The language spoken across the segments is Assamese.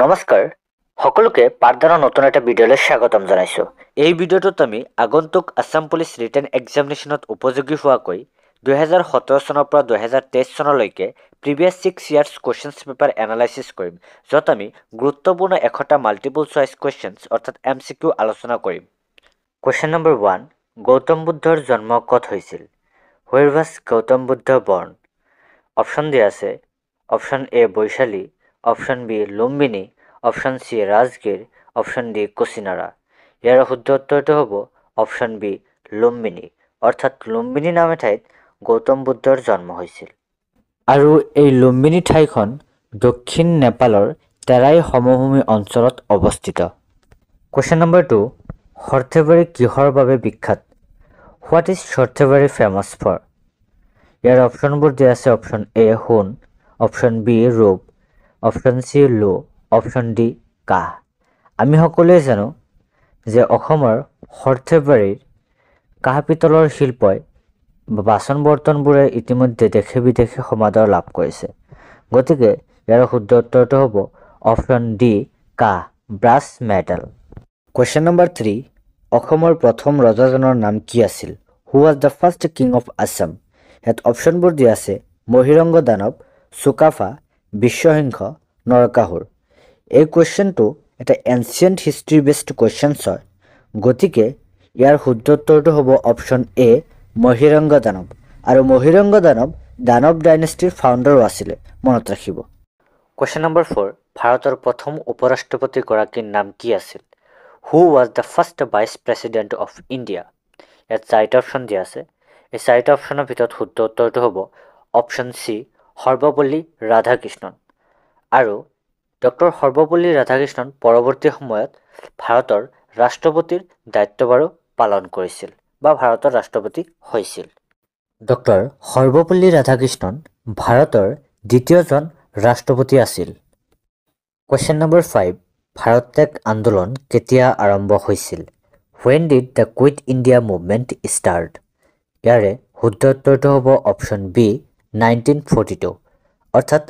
নমস্কাৰ সকলোকে পাঠদানৰ নতুন এটা ভিডিঅ'লৈ স্বাগতম জনাইছোঁ। এই ভিডিঅ'টোত আমি আগন্তুক আছাম পুলিচ ৰিটেন এক্সামিনেশ্যনত উপযোগী হোৱাকৈ 2017 চনৰ পৰা 2023 চনলৈকে previous 6 years questions paper analysis কৰিম, য'ত আমি গুৰুত্বপূৰ্ণ 100টা মাল্টিপল চইচ কুৱেশ্যনছ অৰ্থাৎ MCQ আলোচনা কৰিম। কুৱেশ্যন নম্বৰ 1, গৌতম বুদ্ধৰ জন্ম ক'ত হৈছিল? হুৱেৰ ৱাজ গৌতম বুদ্ধ বৰ্ণ? অপশ্যন দিয়া আছে option A Vaishali, option B Lumbini, option C Rajgir, option D Kushinara. ইয়াৰ শুদ্ধ উত্তৰটো হ'ব অপশ্যন বি লুম্বিনী, অৰ্থাৎ লুম্বিনী নামে ঠাইত গৌতম বুদ্ধৰ জন্ম হৈছিল। আৰু এই লুম্বিনী ঠাইখন দক্ষিণ নেপালৰ তেৰাই সমভূমি অঞ্চলত অৱস্থিত। কুৱেশ্যন নম্বৰ 2, সৰ্থেবাৰী কিহৰ বাবে বিখ্যাত? What is Sarthebari famous for? ইয়াৰ অপশ্যনবোৰ দিয়া আছে অপশ্যন এ সোণ, অপশ্যন বি ৰূপ, অপশ্যন চি লো, অপশ্যন ডি কাহ। আমি সকলোৱে জানো যে অসমৰ সৰ্থেবাৰীৰ কাঁহ পিতলৰ শিল্পই বাচন বৰ্তনবোৰে ইতিমধ্যে দেশে বিদেশে সমাদৰ লাভ কৰিছে। গতিকে ইয়াৰ শুদ্ধ উত্তৰটো হ'ব অপশ্যন ডি কাহ, ব্ৰাছ মেটেল। কুৱেশ্যন নম্বৰ 3, অসমৰ প্ৰথম ৰজাজনৰ নাম কি আছিল? Who was the first king of Assam? ইয়াত অপশ্যনবোৰ দিয়া আছে মহিৰংগ দানৱ, চুকাফা, বিশ্বসিংহ, নৰকাসুৰ। এই কুৱেশ্যনটো এটা এনচিয়েণ্ট হিষ্ট্ৰী বেছড কুৱেশ্যনছ হয়। গতিকে ইয়াৰ শুদ্ধ উত্তৰটো হ'ব অপশ্যন এ মহিৰংগ দানৱ। আৰু মহিৰংগ দানৱ দানৱ ডাইনেষ্টিৰ ফাউণ্ডাৰো আছিলে, মনত ৰাখিব। কুৱেশ্যন নম্বৰ 4, ভাৰতৰ প্ৰথম উপৰাষ্ট্ৰপতিগৰাকীৰ নাম কি আছিল? Who was the first vice president of India? ইয়াত 4টা অপশ্যন দিয়া আছে। এই 4টা অপশ্যনৰ ভিতৰত শুদ্ধ উত্তৰটো হ'ব অপশ্যন চি সৰ্বপল্লী ৰাধাকৃষ্ণন। আৰু ডক্টৰ সৰ্বপল্লী ৰাধাকৃষ্ণন পৰৱৰ্তী সময়ত ভাৰতৰ ৰাষ্ট্ৰপতিৰ দায়িত্বভাৰো পালন কৰিছিল বা ভাৰতৰ ৰাষ্ট্ৰপতি হৈছিল। ডক্টৰ সৰ্বপল্লী ৰাধাকৃষ্ণন ভাৰতৰ দ্বিতীয়জন ৰাষ্ট্ৰপতি আছিল। কুৱেশ্যন নম্বৰ 5, ভাৰত ত্যাগ আন্দোলন কেতিয়া আৰম্ভ হৈছিল? When did the Quit India movement start? ইয়াৰে শুদ্ধ উত্তৰটো হ'ব অপশ্যন বি 1942। অৰ্থাৎ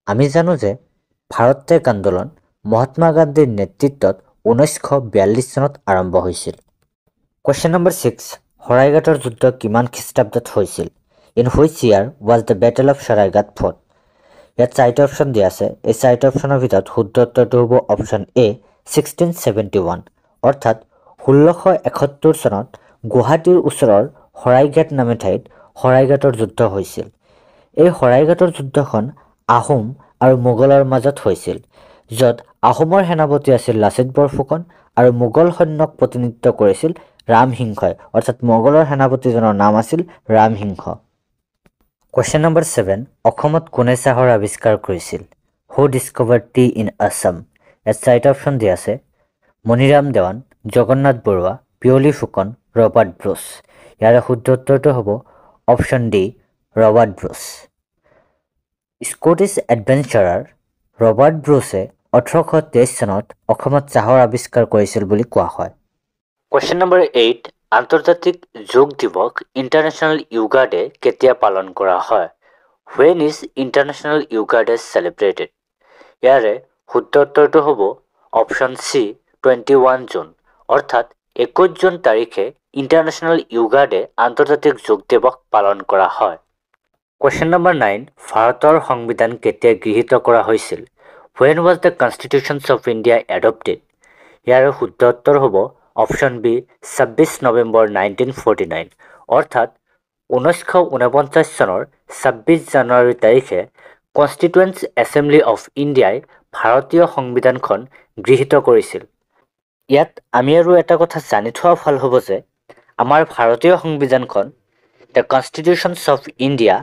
আমি জানো যে ভাৰত ত্যাগ আন্দোলন মহাত্মা গান্ধীৰ নেতৃত্বত 1942 চনত আৰম্ভ হৈছিল। কুৱেশ্যন নম্বৰ 6, শৰাইঘাটৰ যুদ্ধ কিমান খ্ৰীষ্টাব্দত হৈছিল? In which year was the battle of Saraighat fought? ইয়াত 4টা অপশ্যন দিয়া আছে। এই 4টা অপশ্যনৰ ভিতৰত শুদ্ধ উত্তৰটো হ'ব অপশ্যন এ 1671। অৰ্থাৎ 1671 চনত গুৱাহাটীৰ ওচৰৰ শৰাইঘাট নামে ঠাইত শৰাইঘাটৰ যুদ্ধ হৈছিল। এই শৰাইঘাটৰ যুদ্ধখন আহোম আৰু মোগলৰ মাজত হৈছিল, য'ত আহোমৰ সেনাপতি আছিল লাচিত বৰফুকন আৰু মোগল সৈন্যক প্ৰতিনিধিত্ব কৰিছিল ৰামসিংহই, অৰ্থাৎ মোগলৰ সেনাপতিজনৰ নাম আছিল ৰামসিংহ। কুৱেশ্যন নম্বৰ 7, অসমত কোনে চাহৰ আৱিষ্কাৰ কৰিছিল? Who discovered tea in Assam? ইয়াত 4টা অপশ্যন দিয়া আছে। Maniram Dewan, Jagannath Barua, Piyali Phukan, Robert Bruce. ইয়াৰে শুদ্ধ উত্তৰটো হ'ব option D Robert Bruce. Scottish adventurer Robert ব্ৰুচে 1823 চনত অসমত চাহৰ আৱিষ্কাৰ কৰিছিল বুলি কোৱা হয়। কুৱেশ্যন নম্বৰ 8, আন্তৰ্জাতিক যোগ দিৱস ইণ্টাৰনেশ্যনেল য়োগা ডে কেতিয়া পালন কৰা হয়? When is International Yoga Day celebrated? ইয়াৰে শুদ্ধ উত্তৰটো হ'ব অপশ্যন চি 21 জুন। অৰ্থাৎ 21 জুন তাৰিখে ইণ্টাৰনেশ্যনেল য়োগা ডে আন্তৰ্জাতিক যোগ দিৱস পালন কৰা হয়। কুৱেশ্যন নম্বৰ 9, ভাৰতৰ সংবিধান কেতিয়া গৃহীত কৰা হৈছিল? When was the Constitution of India adopted? ইয়াৰ শুদ্ধ উত্তৰ হ'ব অপশ্যন বি 26 নৱেম্বৰ 1949। অৰ্থাৎ 1949 চনৰ 26 জানুৱাৰী তাৰিখে কনষ্টিটুৱেণ্ট এছেম্বলি অফ ইণ্ডিয়াই ভাৰতীয় সংবিধানখন গৃহীত কৰিছিল। ইয়াত আমি আৰু এটা কথা জানি থোৱা ভাল হ'ব যে আমাৰ ভাৰতীয় সংবিধানখন the constitutions of India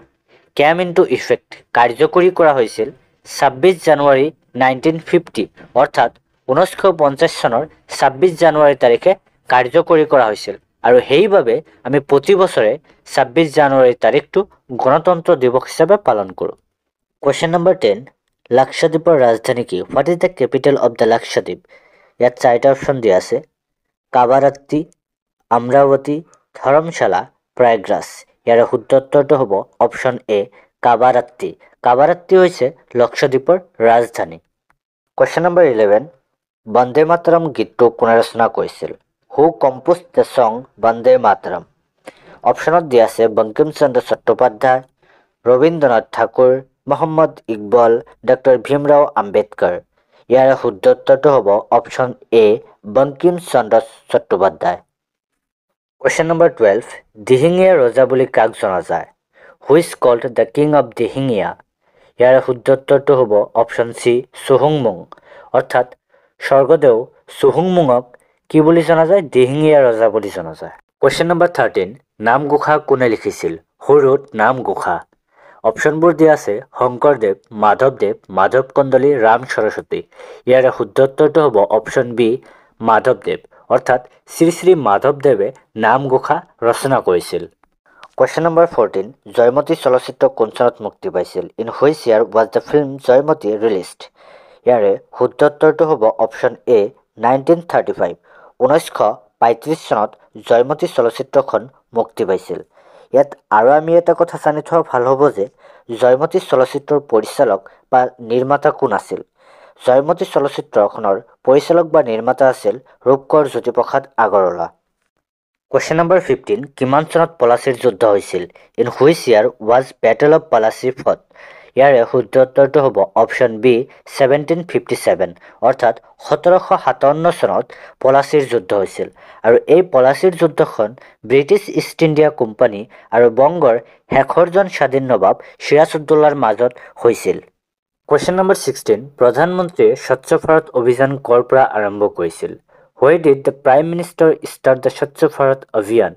came into effect কাৰ্যকৰী কৰা হৈছিল 26 জানুৱাৰী 1950, অৰ্থাৎ 1950 চনৰ 26 জানুৱাৰী তাৰিখে কাৰ্যকৰী কৰা হৈছিল। আৰু সেইবাবে আমি প্ৰতি বছৰে 26 জানুৱাৰী তাৰিখটো গণতন্ত্ৰ দিৱস হিচাপে পালন কৰোঁ। কুৱেশ্যন নম্বৰ 10, লাক্ষাদ্বীপৰ ৰাজধানী কি? What is the capital of the Lakshadweep? ইয়াত 4টা অপশ্যন দিয়া আছে। কাবাৰাত্তি, আম্ৰাৱতী, ধৰমশালা, প্ৰয়াগৰাজ। ইয়াৰে শুদ্ধ উত্তৰটো হ'ব অপশ্যন এ কাবাৰাত্তি। কাবাৰাত্তি হৈছে লক্ষাদ্বীপৰ ৰাজধানী। কুৱেশ্যন নম্বৰ 11 বন্দে মাতৰম গীতটো কোনে ৰচনা কৰিছিল? Who compose the song Vande Mataram? অপশ্যনত দিয়া আছে বংকিম চন্দ্ৰ চট্টোপাধ্যায়, ৰবীন্দ্ৰনাথ ঠাকুৰ, মোহাম্মদ ইকবাল, ডক্টৰ ভীমৰাও আম্বেদকাৰ। ইয়াৰে শুদ্ধ উত্তৰটো হ'ব option A Bankim Chandra Chattopadhyay. Question number 12 Dihingia ৰজা বুলি কাক জনা যায়? Who is called the king of Dihingia? ইয়াৰে শুদ্ধ উত্তৰটো হ'ব অপশ্যন চি চুহুংমুং। অৰ্থাৎ স্বৰ্গদেউ চুহুংমুঙক কি বুলি জনা যায়? দিহিঙীয়া ৰজা বুলি জনা যায়। কুৱেশ্যন নম্বৰ 13 নামঘোষা কোনে লিখিছিল? হু ৰোট নামঘোষা? অপশ্যনবোৰ দিয়া আছে শংকৰদেৱ, মাধৱদেৱ, মাধৱ কন্দলী, ৰাম সৰস্বতী। ইয়াৰে শুদ্ধ উত্তৰটো হ'ব অপশ্যন বি মাধৱদেৱ। অৰ্থাৎ শ্ৰী শ্ৰী মাধৱদেৱে নামঘোষা ৰচনা কৰিছিল। কুৱেশ্যন নম্বৰ 14 জয়মতী চলচ্চিত্ৰ কোন চনত মুক্তি পাইছিল? In which year was the film Joymoti released? ইয়াৰে শুদ্ধ উত্তৰটো হ'ব অপশ্যন এ 1935। 1935 চনত জয়মতী চলচ্চিত্ৰখন মুক্তি পাইছিল। ইয়াত আৰু আমি এটা কথা জানি থোৱা ভাল হ'ব যে জয়মতী চলচ্চিত্ৰৰ পৰিচালক বা নিৰ্মাতা কোন আছিল? জয়মতী চলচ্চিত্ৰখনৰ পৰিচালক বা নিৰ্মাতা আছিল ৰূপকোঁৱৰ জ্যোতিপ্ৰসাদ আগৰৱালা। কুৱেশ্যন নম্বৰ 15 কিমান চনত পলাচীৰ যুদ্ধ হৈছিল? In which year was battle of Plassey fought? ইয়াৰে শুদ্ধ উত্তৰটো হ'ব অপশ্যন বি 1757। অৰ্থাৎ 1757 চনত পলাচীৰ যুদ্ধ হৈছিল আৰু এই পলাচীৰ যুদ্ধখন ব্ৰিটিছ ইষ্ট ইণ্ডিয়া কোম্পানী আৰু বংগৰ শেষৰজন স্বাধীন নবাব চিৰাজউদ্দৌলাৰ মাজত হৈছিল। কুৱেশ্যন নম্বৰ 16 প্ৰধানমন্ত্ৰীয়ে স্বচ্ছ ভাৰত অভিযান ক'ৰ পৰা আৰম্ভ কৰিছিল? Where did the Prime Minister start the স্বচ্ছ ভাৰত অভিযান?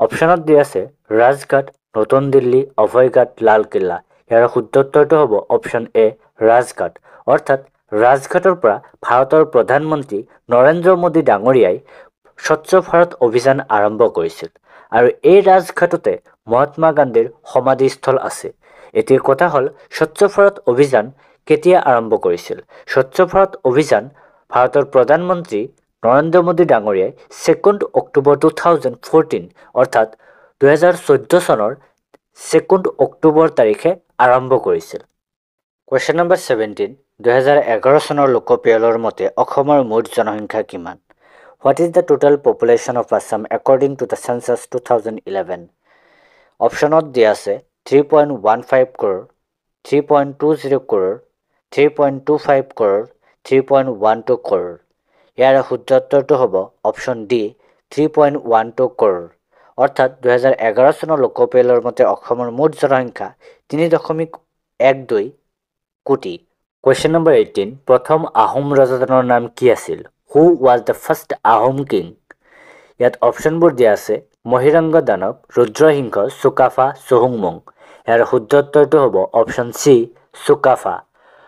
অপশ্যনত দিয়া আছে ৰাজঘাট, নতুন দিল্লী, অভয়ঘাট, লালকিল্লা। ইয়াৰ শুদ্ধ উত্তৰটো হ'ব অপশ্যন এ ৰাজঘাট। অৰ্থাৎ ৰাজঘাটৰ পৰা ভাৰতৰ প্ৰধানমন্ত্ৰী নৰেন্দ্ৰ মোদী ডাঙৰীয়াই স্বচ্ছ ভাৰত অভিযান আৰম্ভ কৰিছিল আৰু এই ৰাজঘাটতে মহাত্মা গান্ধীৰ সমাধিস্থল আছে। এতিয়া কথা হ'ল স্বচ্ছ ভাৰত অভিযান কেতিয়া আৰম্ভ কৰিছিল? স্বচ্ছ ভাৰত অভিযান ভাৰতৰ প্ৰধানমন্ত্ৰী নৰেন্দ্ৰ মোদী ডাঙৰীয়াই 2 অক্টোবৰ 2014 অৰ্থাৎ 2014 চনৰ 2 অক্টোবৰ তাৰিখে আৰম্ভ কৰিছিল। কুৱেশ্যন নম্বৰ 17 2011 চনৰ লোকপিয়লৰ মতে অসমৰ মুঠ জনসংখ্যা কিমান? What is the total population of Assam according to the census 2011? অপশ্যনত দিয়া আছে 3.15 crore, 3.20 crore, 3.25 crore, 3.12 crore। ইয়াৰ শুদ্ধ উত্তৰটো হ'ব অপশ্যন ডি 3.12 crore। অৰ্থাৎ 2011 চনৰ লোকপিয়লৰ মতে অসমৰ মুঠ জনসংখ্যা 3.12 কোটি। কুৱেশ্যন নম্বৰ 18 প্ৰথম আহোম ৰজাজনৰ নাম কি আছিল? Who was the first Ahom king? ইয়াত অপশ্যনবোৰ দিয়া আছে মহিৰংগ দানৱ, ৰুদ্ৰসিংহ, চুকাফা, চুহুংমুং। ইয়াৰ শুদ্ধ উত্তৰটো হ'ব অপশ্যন চি চুকাফা।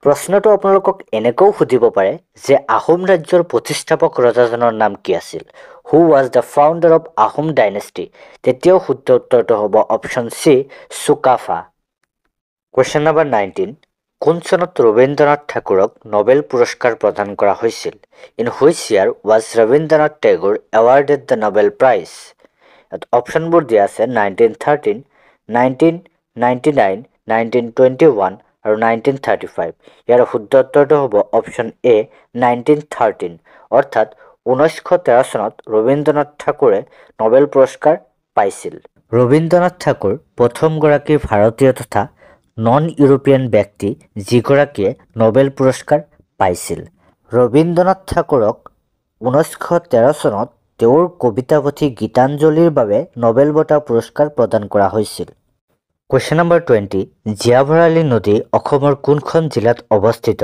প্ৰশ্নটো আপোনালোকক এনেকৈও সুধিব পাৰে যে আহোম ৰাজ্যৰ প্ৰতিষ্ঠাপক ৰজাজনৰ নাম কি আছিল? Who was the founder of Ahom dynasty? তেতিয়াও শুদ্ধ উত্তৰটো হ'ব option C Sukaphaa. Question number 19 কোন চনত ৰবীন্দ্ৰনাথ ঠাকুৰক নোবেল পুৰস্কাৰ প্ৰদান কৰা হৈছিল? In which year was Rabindranath Tagore awarded the Nobel prize? ইয়াত অপশ্যনবোৰ দিয়া আছে 1913, 1999, 1921 আৰু 1935। ইয়াৰ শুদ্ধ উত্তৰটো হ'ব অপশ্যন এ 1913। অৰ্থাৎ 1913 চনত ৰবীন্দ্ৰনাথ ঠাকুৰে নোবেল পুৰস্কাৰ পাইছিল। ৰবীন্দ্ৰনাথ ঠাকুৰ প্ৰথমগৰাকী ভাৰতীয় তথা নন ইউৰোপীয়ান ব্যক্তি যিগৰাকীয়ে নোবেল পুৰস্কাৰ পাইছিল। ৰবীন্দ্ৰনাথ ঠাকুৰক 1913 চনত তেওঁৰ কবিতাপুথি গীতাঞ্জলিৰ বাবে নোবেল বঁটা পুৰস্কাৰ প্ৰদান কৰা হৈছিল। কুৱেশ্যন নম্বৰ 20 জীয়াভৰালী নদী অসমৰ কোনখন জিলাত অৱস্থিত?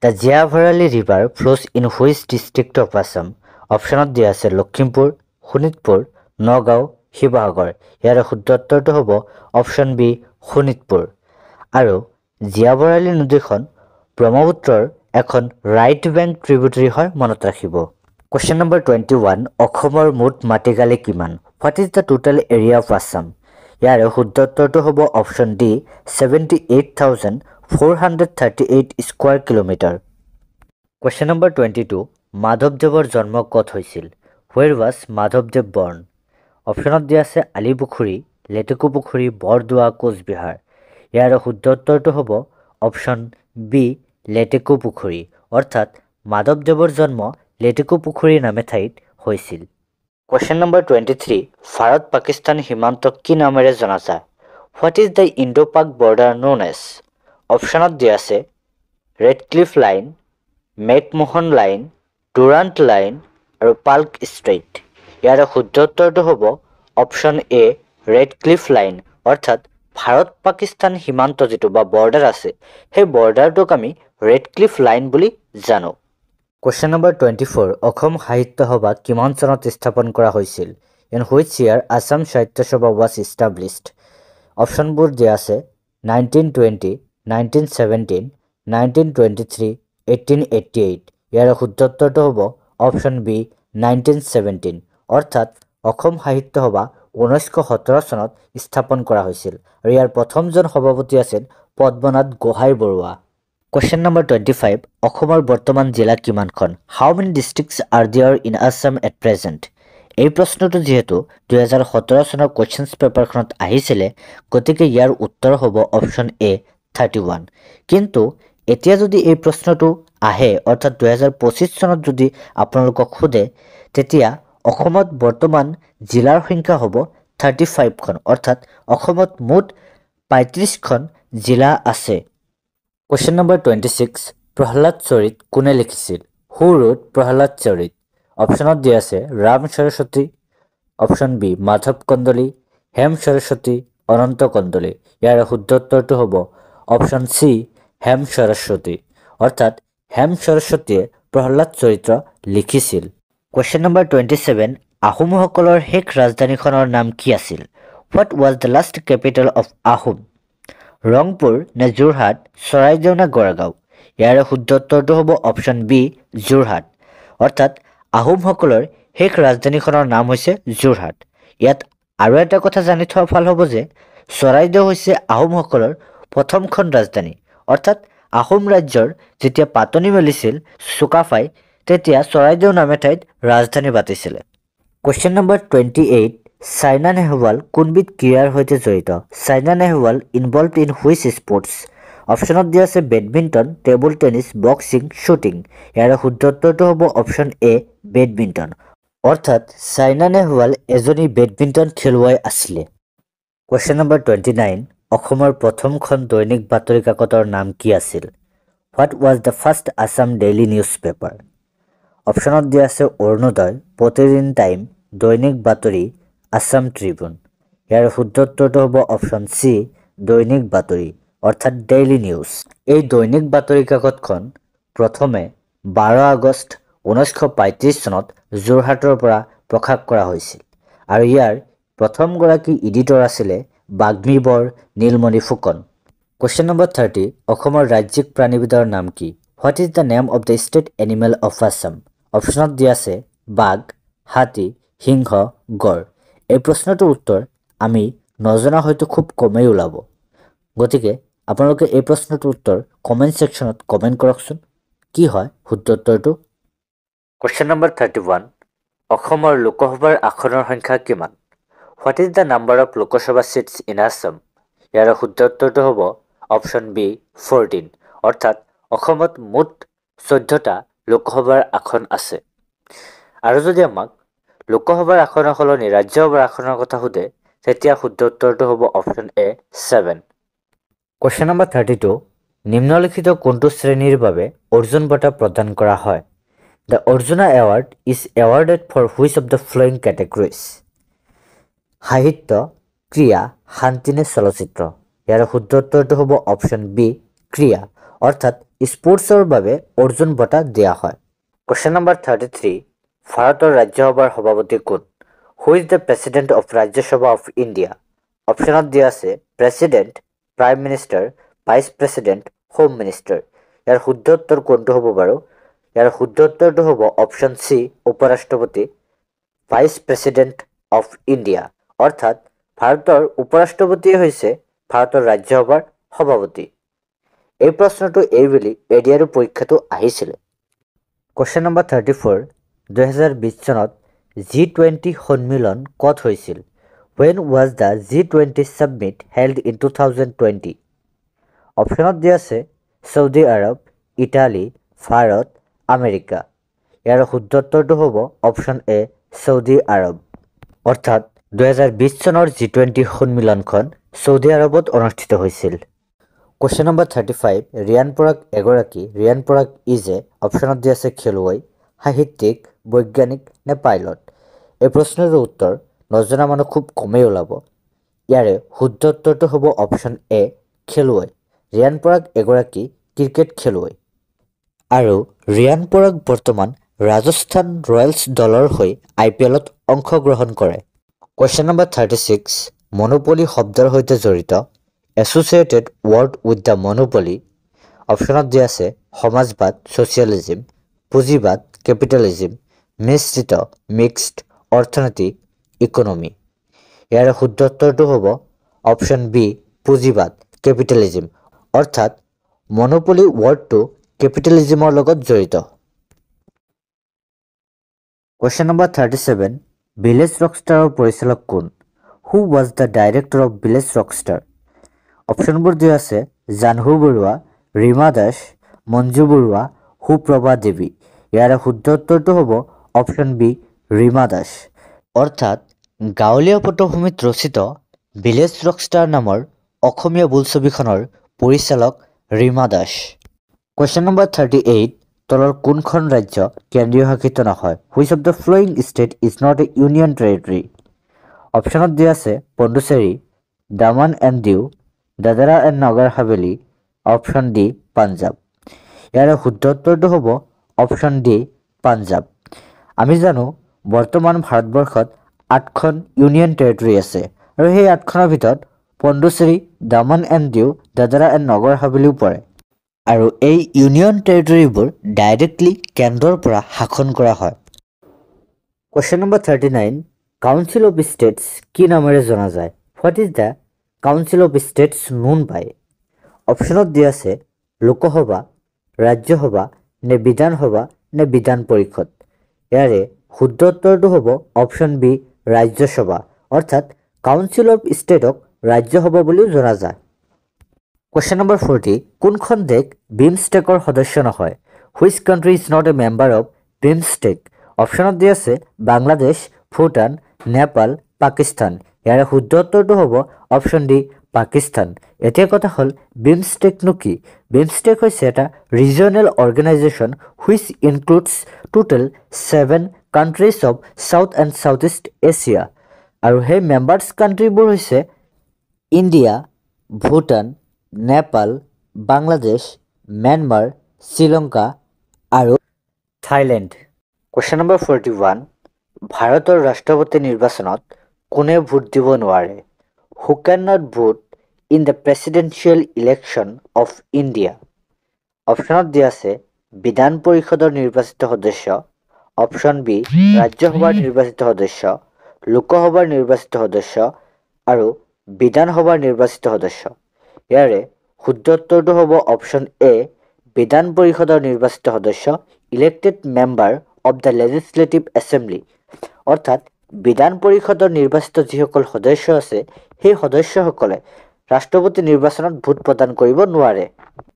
The Jiabharali river flows in which district of Assam? অপশ্যনত দিয়া আছে লখিমপুৰ, শোণিতপুৰ, নগাঁও, শিৱসাগৰ। ইয়াৰ শুদ্ধ উত্তৰটো হ'ব অপশ্যন বি শোণিতপুৰ। আৰু জীয়াভৰালী নদীখন ব্ৰহ্মপুত্ৰৰ এখন ৰাইট বেংক ট্ৰিবিউটাৰী হয়, মনত ৰাখিব। কুৱেশ্যন নম্বৰ 21 অসমৰ মুঠ মাটিকালি কিমান? What is the total area of Assam? ইয়াৰ শুদ্ধ উত্তৰটো হ'ব option D 78,438 square kilometre. Question number 22 মাধৱদেৱৰ জন্ম ক'ত হৈছিল? হুৱেৰ ৱাজ মাধৱদেৱ বৰ্ণ? অপশ্যনত দিয়া আছে আলিপুখুৰী, লেটেকুপুখুৰী, বৰদোৱা, কোচবিহাৰ। ইয়াৰ শুদ্ধ উত্তৰটো হ'ব অপশ্যন বি লেটেকুপুখুৰী। অৰ্থাৎ মাধৱদেৱৰ জন্ম লেটেকু পুখুৰী নামে ঠাইত হৈছিল। কুৱেশ্যন নম্বৰ 23 ভাৰত পাকিস্তান সীমান্তক কি নামেৰে জনা যায়? হোৱাট ইজ দ্য ইণ্ডো পাক বৰ্ডাৰ নোন এজ? অপশ্যনত দিয়া আছে Radcliffe line, McMahon line, Durant line আৰু পাল্ক ষ্ট্ৰেইট। ইয়াৰে শুদ্ধ উত্তৰটো হ'ব অপশ্যন এ ৰেডক্লিফ লাইন, অৰ্থাৎ ভাৰত পাকিস্তান সীমান্ত যিটো বা বৰ্ডাৰ আছে সেই বৰ্ডাৰটোক আমি ৰেডক্লিফ লাইন বুলি জানো। কুৱেশ্যন নম্বৰ 24 অসম সাহিত্য সভা কিমান চনত স্থাপন কৰা হৈছিল? ইন হুইচ ইয়াৰ আছাম সাহিত্য সভা ৱাজ ইষ্টাব্লিছড? অপশ্যনবোৰ দিয়া আছে 1920, 1917, 1923, 1888। ইয়াৰ শুদ্ধ উত্তৰটো হ'ব অপশ্যন বি 1917, অৰ্থাৎ অসম সাহিত্য সভা 1917 চনত স্থাপন কৰা হৈছিল আৰু ইয়াৰ প্ৰথমজন সভাপতি আছিল পদ্মনাথ গোহাঁই বৰুৱা। কুৱেশ্যন নম্বৰ 25 অসমৰ বৰ্তমান জিলা কিমানখন? How many districts are there in Assam at present? এই প্ৰশ্নটো যিহেতু 2017 চনৰ কুৱেশ্যনছ পেপাৰখনত আহিছিলে, গতিকে ইয়াৰ উত্তৰ হ'ব অপশ্যন এ 31। কিন্তু এতিয়া যদি এই প্ৰশ্নটো আহে, অৰ্থাৎ 2025 চনত যদি আপোনালোকক সোধে, তেতিয়া অসমত বৰ্তমান জিলাৰ সংখ্যা হ'ব 35খন, অৰ্থাৎ অসমত মুঠ 35খন জিলা আছে। কুৱেশ্যন নম্বৰ 26 প্ৰহ্লাদ চৰিত কোনে লিখিছিল? হু ৰোট প্ৰহ্লাদ চৰিত? অপশ্যনত দিয়া আছে ৰাম সৰস্বতী, অপশ্যন বি মাধৱ কন্দলী, হেম সৰস্বতী, অনন্ত কন্দলী। ইয়াৰ শুদ্ধ উত্তৰটো হ'ব অপশ্যন চি হেম সৰস্বতী, অৰ্থাৎ হেম সৰস্বতীয়ে প্ৰহ্লাদ চৰিত্ৰ লিখিছিল। কুৱেশ্যন নম্বৰ 27 আহোমসকলৰ শেষ ৰাজধানীখনৰ নাম কি আছিল? What was the last capital of Ahom? Rangpur নে যোৰহাট, চৰাইদেউ নে গড়গাঁও? ইয়াৰে শুদ্ধ উত্তৰটো হ'ব অপশ্যন বি যোৰহাট, অৰ্থাৎ আহোমসকলৰ শেষ ৰাজধানীখনৰ নাম হৈছে যোৰহাট। ইয়াত আৰু এটা কথা জানি থোৱা ভাল হ'ব যে চৰাইদেউ হৈছে আহোমসকলৰ প্ৰথমখন ৰাজধানী, অৰ্থাৎ আহোম ৰাজ্যৰ যেতিয়া পাতনি মেলিছিল চুকাফাই, তেতিয়া চৰাইদেউ নামে ঠাইত ৰাজধানী পাতিছিলে। কুৱেশ্যন নম্বৰ 28 চাইনা নেহৱাল কোনবিধ ক্ৰীড়াৰ সৈতে জড়িত? Saina Nehwal involved in which sports? অপশ্যনত দিয়া আছে badminton, table tennis, boxing, shooting. ইয়াৰ শুদ্ধ উত্তৰটো হ'ব অপশ্যন এ বেডমিণ্টন, অৰ্থাৎ চাইনা নেহৱাল এজনী বেডমিণ্টন খেলুৱৈ আছিলে। কুৱেশ্যন নম্বৰ 29 অসমৰ প্ৰথমখন দৈনিক বাতৰি কাকতৰ নাম কি আছিল? What was the first Assam daily news paper? অপশ্যনত দিয়া আছে অৰুণোদয়, প্ৰতিদিন টাইম, দৈনিক বাতৰি, আছাম ট্ৰিবিউন। ইয়াৰ শুদ্ধ উত্তৰটো হ'ব অপশ্যন চি দৈনিক বাতৰি, অৰ্থাৎ ডেইলি নিউজ। এই দৈনিক বাতৰি কাকতখন প্ৰথমে 12 আগষ্ট 1935 চনত যোৰহাটৰ পৰা প্ৰকাশ কৰা হৈছিল আৰু ইয়াৰ প্ৰথমগৰাকী এডিটৰ আছিলে বাগ্মীবৰ নীলমণি ফুকন। কুৱেশ্যন নম্বৰ 30 অসমৰ ৰাজ্যিক প্ৰাণীবিধৰ নাম কি? What is the name of the state animal of Assam? অপশ্যনত দিয়া আছে বাঘ, হাতী, সিংহ, গড়। এই প্ৰশ্নটোৰ উত্তৰ আমি নজনা হয়তো খুব কমেই ওলাব, গতিকে আপোনালোকে এই প্ৰশ্নটোৰ উত্তৰ কমেণ্ট ছেকশ্যনত কমেণ্ট কৰকচোন কি হয় শুদ্ধ উত্তৰটো। কুৱেশ্যন নম্বৰ 31 অসমৰ লোকসভাৰ আসনৰ সংখ্যা কিমান? What is the number of Lok Sabha seats in Assam? ইয়াৰ শুদ্ধ উত্তৰটো হ'ব অপশ্যন বি 14, অৰ্থাৎ অসমত মুঠ 14টা লোকসভাৰ আসন আছে। আৰু যদি আমাক লোকসভাৰ আসনৰ সলনি ৰাজ্যসভাৰ আসনৰ কথা সোধে, তেতিয়া শুদ্ধ উত্তৰটো হ'ব অপশ্যন এ 7। কুৱেশ্যন নম্বৰ 32 নিম্নলিখিত কোনটো শ্ৰেণীৰ বাবে অৰ্জুন বঁটা প্ৰদান কৰা হয়? The Arjuna award is awarded for which of the following categories? সাহিত্য, ক্ৰীড়া, শান্তি নে চলচ্চিত্ৰ? ইয়াৰ শুদ্ধ উত্তৰটো হ'ব অপশ্যন বি ক্ৰীড়া, অৰ্থাৎ স্পৰ্টছৰ বাবে অৰ্জুন বঁটা দিয়া হয়। কুৱেশ্যন নম্বৰ 33 ভাৰতৰ ৰাজ্যসভাৰ সভাপতি কোন? Who is the president of Rajya Sabha of India? অপশ্যনত দিয়া আছে president, prime minister, vice president, home minister. ইয়াৰ শুদ্ধ উত্তৰ কোনটো হ'ব বাৰু? ইয়াৰ শুদ্ধ উত্তৰটো হ'ব অপশ্যন চি উপৰাষ্ট্ৰপতি, ভাইচ প্ৰেচিডেণ্ট অফ ইণ্ডিয়া, অৰ্থাৎ ভাৰতৰ উপৰাষ্ট্ৰপতিয়ে হৈছে ভাৰতৰ ৰাজ্যসভাৰ সভাপতি। এই প্ৰশ্নটো এইবুলি এডিআৰ পৰীক্ষাটো আহিছিলে। কুৱেশ্যন নম্বৰ 34 2020 চনত G20 সন্মিলন ক'ত হৈছিল? When was the G20 summit held in 2020? অপশ্যনত দিয়া আছে চৌদি আৰৱ, ইটালী, ভাৰত, আমেৰিকা। ইয়াৰ শুদ্ধ উত্তৰটো হ'ব অপশ্যন এ ছৌদি আৰব। অৰ্থাৎ 2020 চনৰ G20 সন্মিলনখন ছৌদি আৰবত অনুষ্ঠিত হৈছিল। কুৱেশ্যন নম্বৰ 35, ৰিয়ান পৰাগ এগৰাকী ৰিয়ান পৰাগ ইজ এ অপশ্যনত দিয়া আছে খেলুৱৈ, সাহিত্যিক, বৈজ্ঞানিক নে পাইলট। এই প্ৰশ্নৰ উত্তৰ নজনা মানুহ খুব কমেই ওলাব। ইয়াৰে শুদ্ধ উত্তৰটো হ'ব অপশ্যন এ খেলুৱৈ। ৰিয়ান পৰাগ এগৰাকী ক্ৰিকেট খেলুৱৈ। আৰু ৰিয়ান পৰাগ বৰ্তমান ৰাজস্থান ৰয়েলছ দলৰ হৈ IPLত অংশগ্ৰহণ কৰে। কুৱেশ্যন নম্বৰ 36, মনোপলি শব্দৰ সৈতে জড়িত associated word with the monopoly. অপশ্যনত দিয়া আছে সমাজবাদ, ছ'চিয়েলিজিম, পুঁজিবাদ, কেপিটেলিজিম, মিশ্ৰিত, মিক্সড, অৰ্থনীতি, ইকনমি। ইয়াৰ শুদ্ধ উত্তৰটো হ'ব অপশ্যন বি পুঁজিবাদ, কেপিটেলিজিম। অৰ্থাৎ মনোপলি ৱৰ্ডটো কেপিটেলিজিমৰ লগত জড়িত। কুৱেশ্যন নম্বৰ 37, ভিলেজ ৰকষ্টাৰৰ পৰিচালক কোন? Who was the director of village rockstar? অপশ্যনবোৰ দিয়া আছে জাহ্নু বৰুৱা, ৰীমা দাস, মঞ্জু বৰুৱা, সুপ্ৰভা দেৱী। ইয়াৰ শুদ্ধ উত্তৰটো হ'ব অপশ্যন বি ৰীমা দাস। অৰ্থাৎ গাঁৱলীয়া পটভূমিত ৰচিত ভিলেজ ৰকষ্টাৰ নামৰ অসমীয়া বোলছবিখনৰ পৰিচালক ৰীমা দাস। কুৱেশ্যন নম্বৰ 38, তলৰ কোনখন ৰাজ্য কেন্দ্ৰীয় শাসিত নহয়? Which of the following state is not a union territory? অপশ্যনত দিয়া আছে পণ্ডুচেৰী, দামান and Diu, Dadra and Nagar Haveli, option D Punjab. ইয়াৰ শুদ্ধ উত্তৰটো হ'ব অপশ্যন ডি পাঞ্জাৱ। আমি জানো বৰ্তমান ভাৰতবৰ্ষত 8খন ইউনিয়ন টেৰিটৰী আছে আৰু সেই 8খনৰ ভিতৰত পণ্ডুচেৰী, দামান এণ্ড দিউ, দাদৰা এণ্ড নগৰ হাভেলীও পৰে। আৰু এই ইউনিয়ন টেৰিটৰীবোৰ ডাইৰেক্টলি কেন্দ্ৰৰ পৰা শাসন কৰা হয়। Question number 39, council of states কি নামেৰে জনা যায়? What is the council of states known by? অপশ্যনত দিয়া আছে লোকসভা, ৰাজ্যসভা নে বিধানসভা নে বিধান পৰিষদ। ইয়াৰে শুদ্ধ উত্তৰটো হ'ব অপশ্যন বি ৰাজ্যসভা। অৰ্থাৎ কাউন্সিল অফ ষ্টেটক ৰাজ্যসভা বুলিও জনা যায়। কুৱেশ্যন নম্বৰ 40, কোনখন দেশ বিমষ্টেকৰ সদস্য নহয়? Which country is not a member of BIMSTEC? অপশ্যনত দিয়া আছে বাংলাদেশ, ভূটান, নেপাল, পাকিস্তান। ইয়াৰে শুদ্ধ উত্তৰটো হ'ব অপশ্যন ডি পাকিস্তান। এতিয়া কথা হ'ল বিমষ্টেকনো কি? বিমষ্টেক হৈছে এটা regional organisation which includes total 7 countries of south and south east Asia. আৰু সেই মেম্বাৰ্ছ কাণ্ট্ৰিবোৰ হৈছে ইণ্ডিয়া, ভূটান, নেপাল, বাংলাদেশ, ম্যানমাৰ, শ্ৰীলংকা আৰু থাইলেণ্ড। কুৱেশ্যন নম্বৰ 41, ভাৰতৰ ৰাষ্ট্ৰপতি নিৰ্বাচনত কোনে ভোট দিব নোৱাৰে? Who can not vote in the presidential election of India? অপশ্যনত দিয়া আছে বিধান পৰিষদৰ নিৰ্বাচিত সদস্য, অপশ্যন বি ৰাজ্যসভাৰ নিৰ্বাচিত সদস্য, লোকসভাৰ নিৰ্বাচিত সদস্য আৰু বিধানসভাৰ নিৰ্বাচিত সদস্য। ইয়াৰে শুদ্ধ উত্তৰটো হ'ব অপশ্যন এ বিধান পৰিষদৰ নিৰ্বাচিত সদস্য, elected member of the legislative assembly. অৰ্থাৎ বিধান পৰিষদৰ নিৰ্বাচিত যিসকল সদস্য আছে সেই সদস্যসকলে ৰাষ্ট্ৰপতি নিৰ্বাচনত ভোট প্ৰদান কৰিব নোৱাৰে।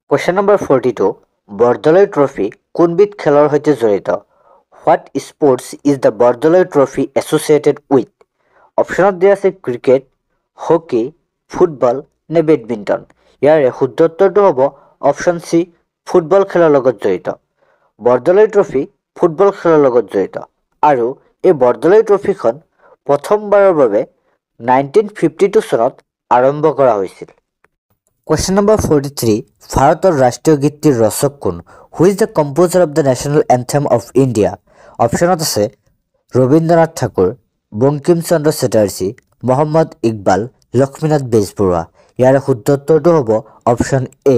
কুৱেশ্যন নম্বৰ 42, বৰদলৈ ট্ৰফী কোনবিধ খেলৰ সৈতে জড়িত? What sports is the Bordoloi trophy associated with? অপশ্যনত দিয়া আছে ক্ৰিকেট, হকী, ফুটবল নে বেডমিণ্টন। ইয়াৰে শুদ্ধ উত্তৰটো হ'ব অপশ্যন চি ফুটবল খেলৰ লগত জড়িত। বৰদলৈ ট্ৰফী ফুটবল খেলৰ লগত জড়িত আৰু এই বৰদলৈ ট্ৰফীখন প্ৰথমবাৰৰ বাবে 1952 চনত আৰম্ভ কৰা হৈছিল। কুৱেশ্যন নম্বৰ 43, ভাৰতৰ ৰাষ্ট্ৰীয় গীতটিৰ ৰচক কোন? Who is the composer of the national anthem of India? অপশ্যনত আছে ৰবীন্দ্ৰনাথ ঠাকুৰ, বংকিম চন্দ্ৰ চেটাৰ্জী, মহম্মদ ইকবাল, লক্ষ্মীনাথ বেজবৰুৱা। ইয়াৰ শুদ্ধ উত্তৰটো হ'ব অপশ্যন এ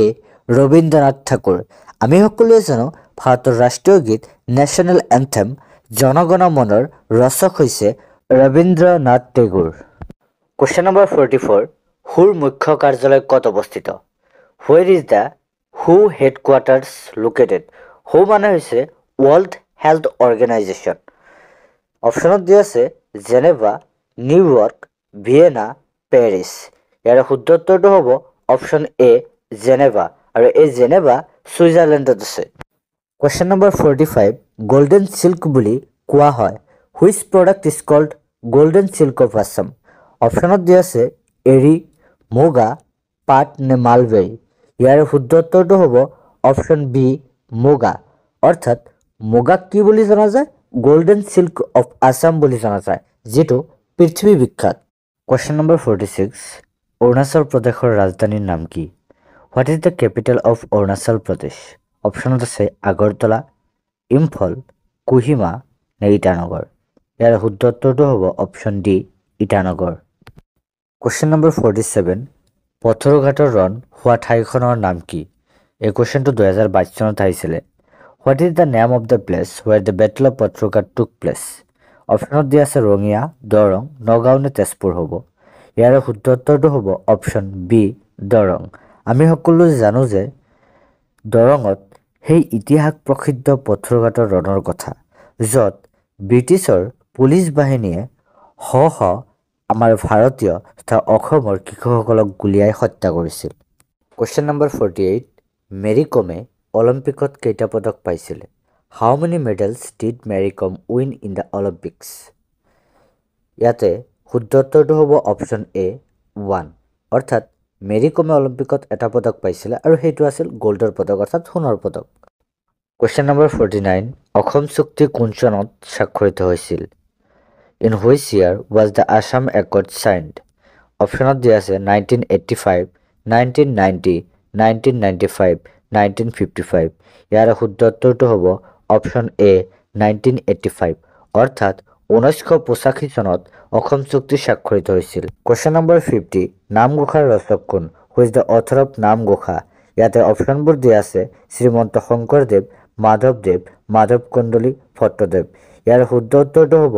ৰবীন্দ্ৰনাথ ঠাকুৰ। আমি সকলোৱে জানো ভাৰতৰ ৰাষ্ট্ৰীয় গীত নেশ্যনেল এন্থেম জনগণ মনৰ ৰচক হৈছে ৰবীন্দ্ৰনাথ টেগোৰ। কুৱেশ্যন নম্বৰ 44, হুৰ মুখ্য কাৰ্যালয় ক'ত অৱস্থিত? হুৱেৰ ইজ দ্য হু হেডকোৱাৰ্টাৰ্ছ লোকেটেড? হু মানে হৈছে ৱৰ্ল্ড হেল্থ অৰ্গেনাইজেশ্যন। অপশ্যনত দিয়া আছে জেনেভা, নিউয়ৰ্ক, ভিয়েনা, পেৰিছ। ইয়াৰ শুদ্ধ উত্তৰটো হ'ব অপশ্যন এ জেনেভা আৰু এই জেনেভা ছুইজাৰলেণ্ডত আছে। Question number 45. Golden silk বুলি কোৱা হয়. Which product is called golden silk of Assam? অপশ্যনত দিয়া আছে এৰী, মুগা, পাট নে মালবেৰী। ইয়াৰ শুদ্ধ উত্তৰটো হ'ব অপশ্যন বি মুগা। অৰ্থাৎ মুগাক কি বুলি জনা যায়? গোল্ডেন সিল্ক অফ আসাম বুলি জনা যায়, যেটো পৃথিৱী বিখ্যাত। Question number 46। অৰুণাচল প্ৰদেশৰ ৰাজধানীৰ নাম কি? What is the capital of Arunachal Pradesh? অপশ্যনত আছে আগৰতলা, ইম্ফল, কোহিমা নে ইটানগৰ। ইয়াৰ শুদ্ধ উত্তৰটো হ'ব option D Itanagar. Question number 47। পথৰুঘাটৰ ৰণ হোৱা ঠাইখনৰ নাম কি? এই কুৱেশ্যনটো 2022 চনত আহিছিলে। What is the name of the place ৱেৰ the battle of Patharughat টুক প্লেচ? অপশ্যনত দিয়া আছে ৰঙিয়া, দৰং, নগাঁও নে তেজপুৰ হ'ব। ইয়াৰ শুদ্ধ উত্তৰটো হ'ব অপশ্যন বি দৰং। আমি সকলো জানো যে দৰঙত সেই ইতিহাস প্ৰসিদ্ধ পথৰুঘাটৰ ৰণৰ কথা, য'ত ব্ৰিটিছৰ পুলিচ বাহিনীয়ে শ আমাৰ ভাৰতীয় তথা অসমৰ কৃষকসকলক গুলীয়াই হত্যা কৰিছিল। Question number 48। মেৰী কমে অলিম্পিকত কেইটা পদক পাইছিলে? How many medals did Mary Kom win in the Olympics? ইয়াতে শুদ্ধ উত্তৰটো হ'ব অপশ্যন এ 1। অৰ্থাৎ মেৰী কমে অলিম্পিকত এটা পদক পাইছিলে আৰু সেইটো আছিল গোল্ডৰ পদক অৰ্থাৎ সোণৰ পদক। Question number 49। অসম চুক্তি কোন চনত স্বাক্ষৰিত হৈছিল? In which year was the Assam accord child? অপশ্যনত দিয়া আছে 1985, 1990, 1995, 1955। ইয়াৰ শুদ্ধ উত্তৰটো হ'ব অপশ্যন এ 1985। অৰ্থাৎ 1985 চনত অসম চুক্তি স্বাক্ষৰিত হৈছিল। Question number 50। নামঘোষাৰ ৰচক কোন? Who is the author of Namghosa? ইয়াতে অপশ্যনবোৰ দিয়া আছে শ্ৰীমন্ত শংকৰদেৱ, মাধৱদেৱ, মাধৱ কন্দলী, ভট্টদেৱ। ইয়াৰ শুদ্ধ উত্তৰটো হ'ব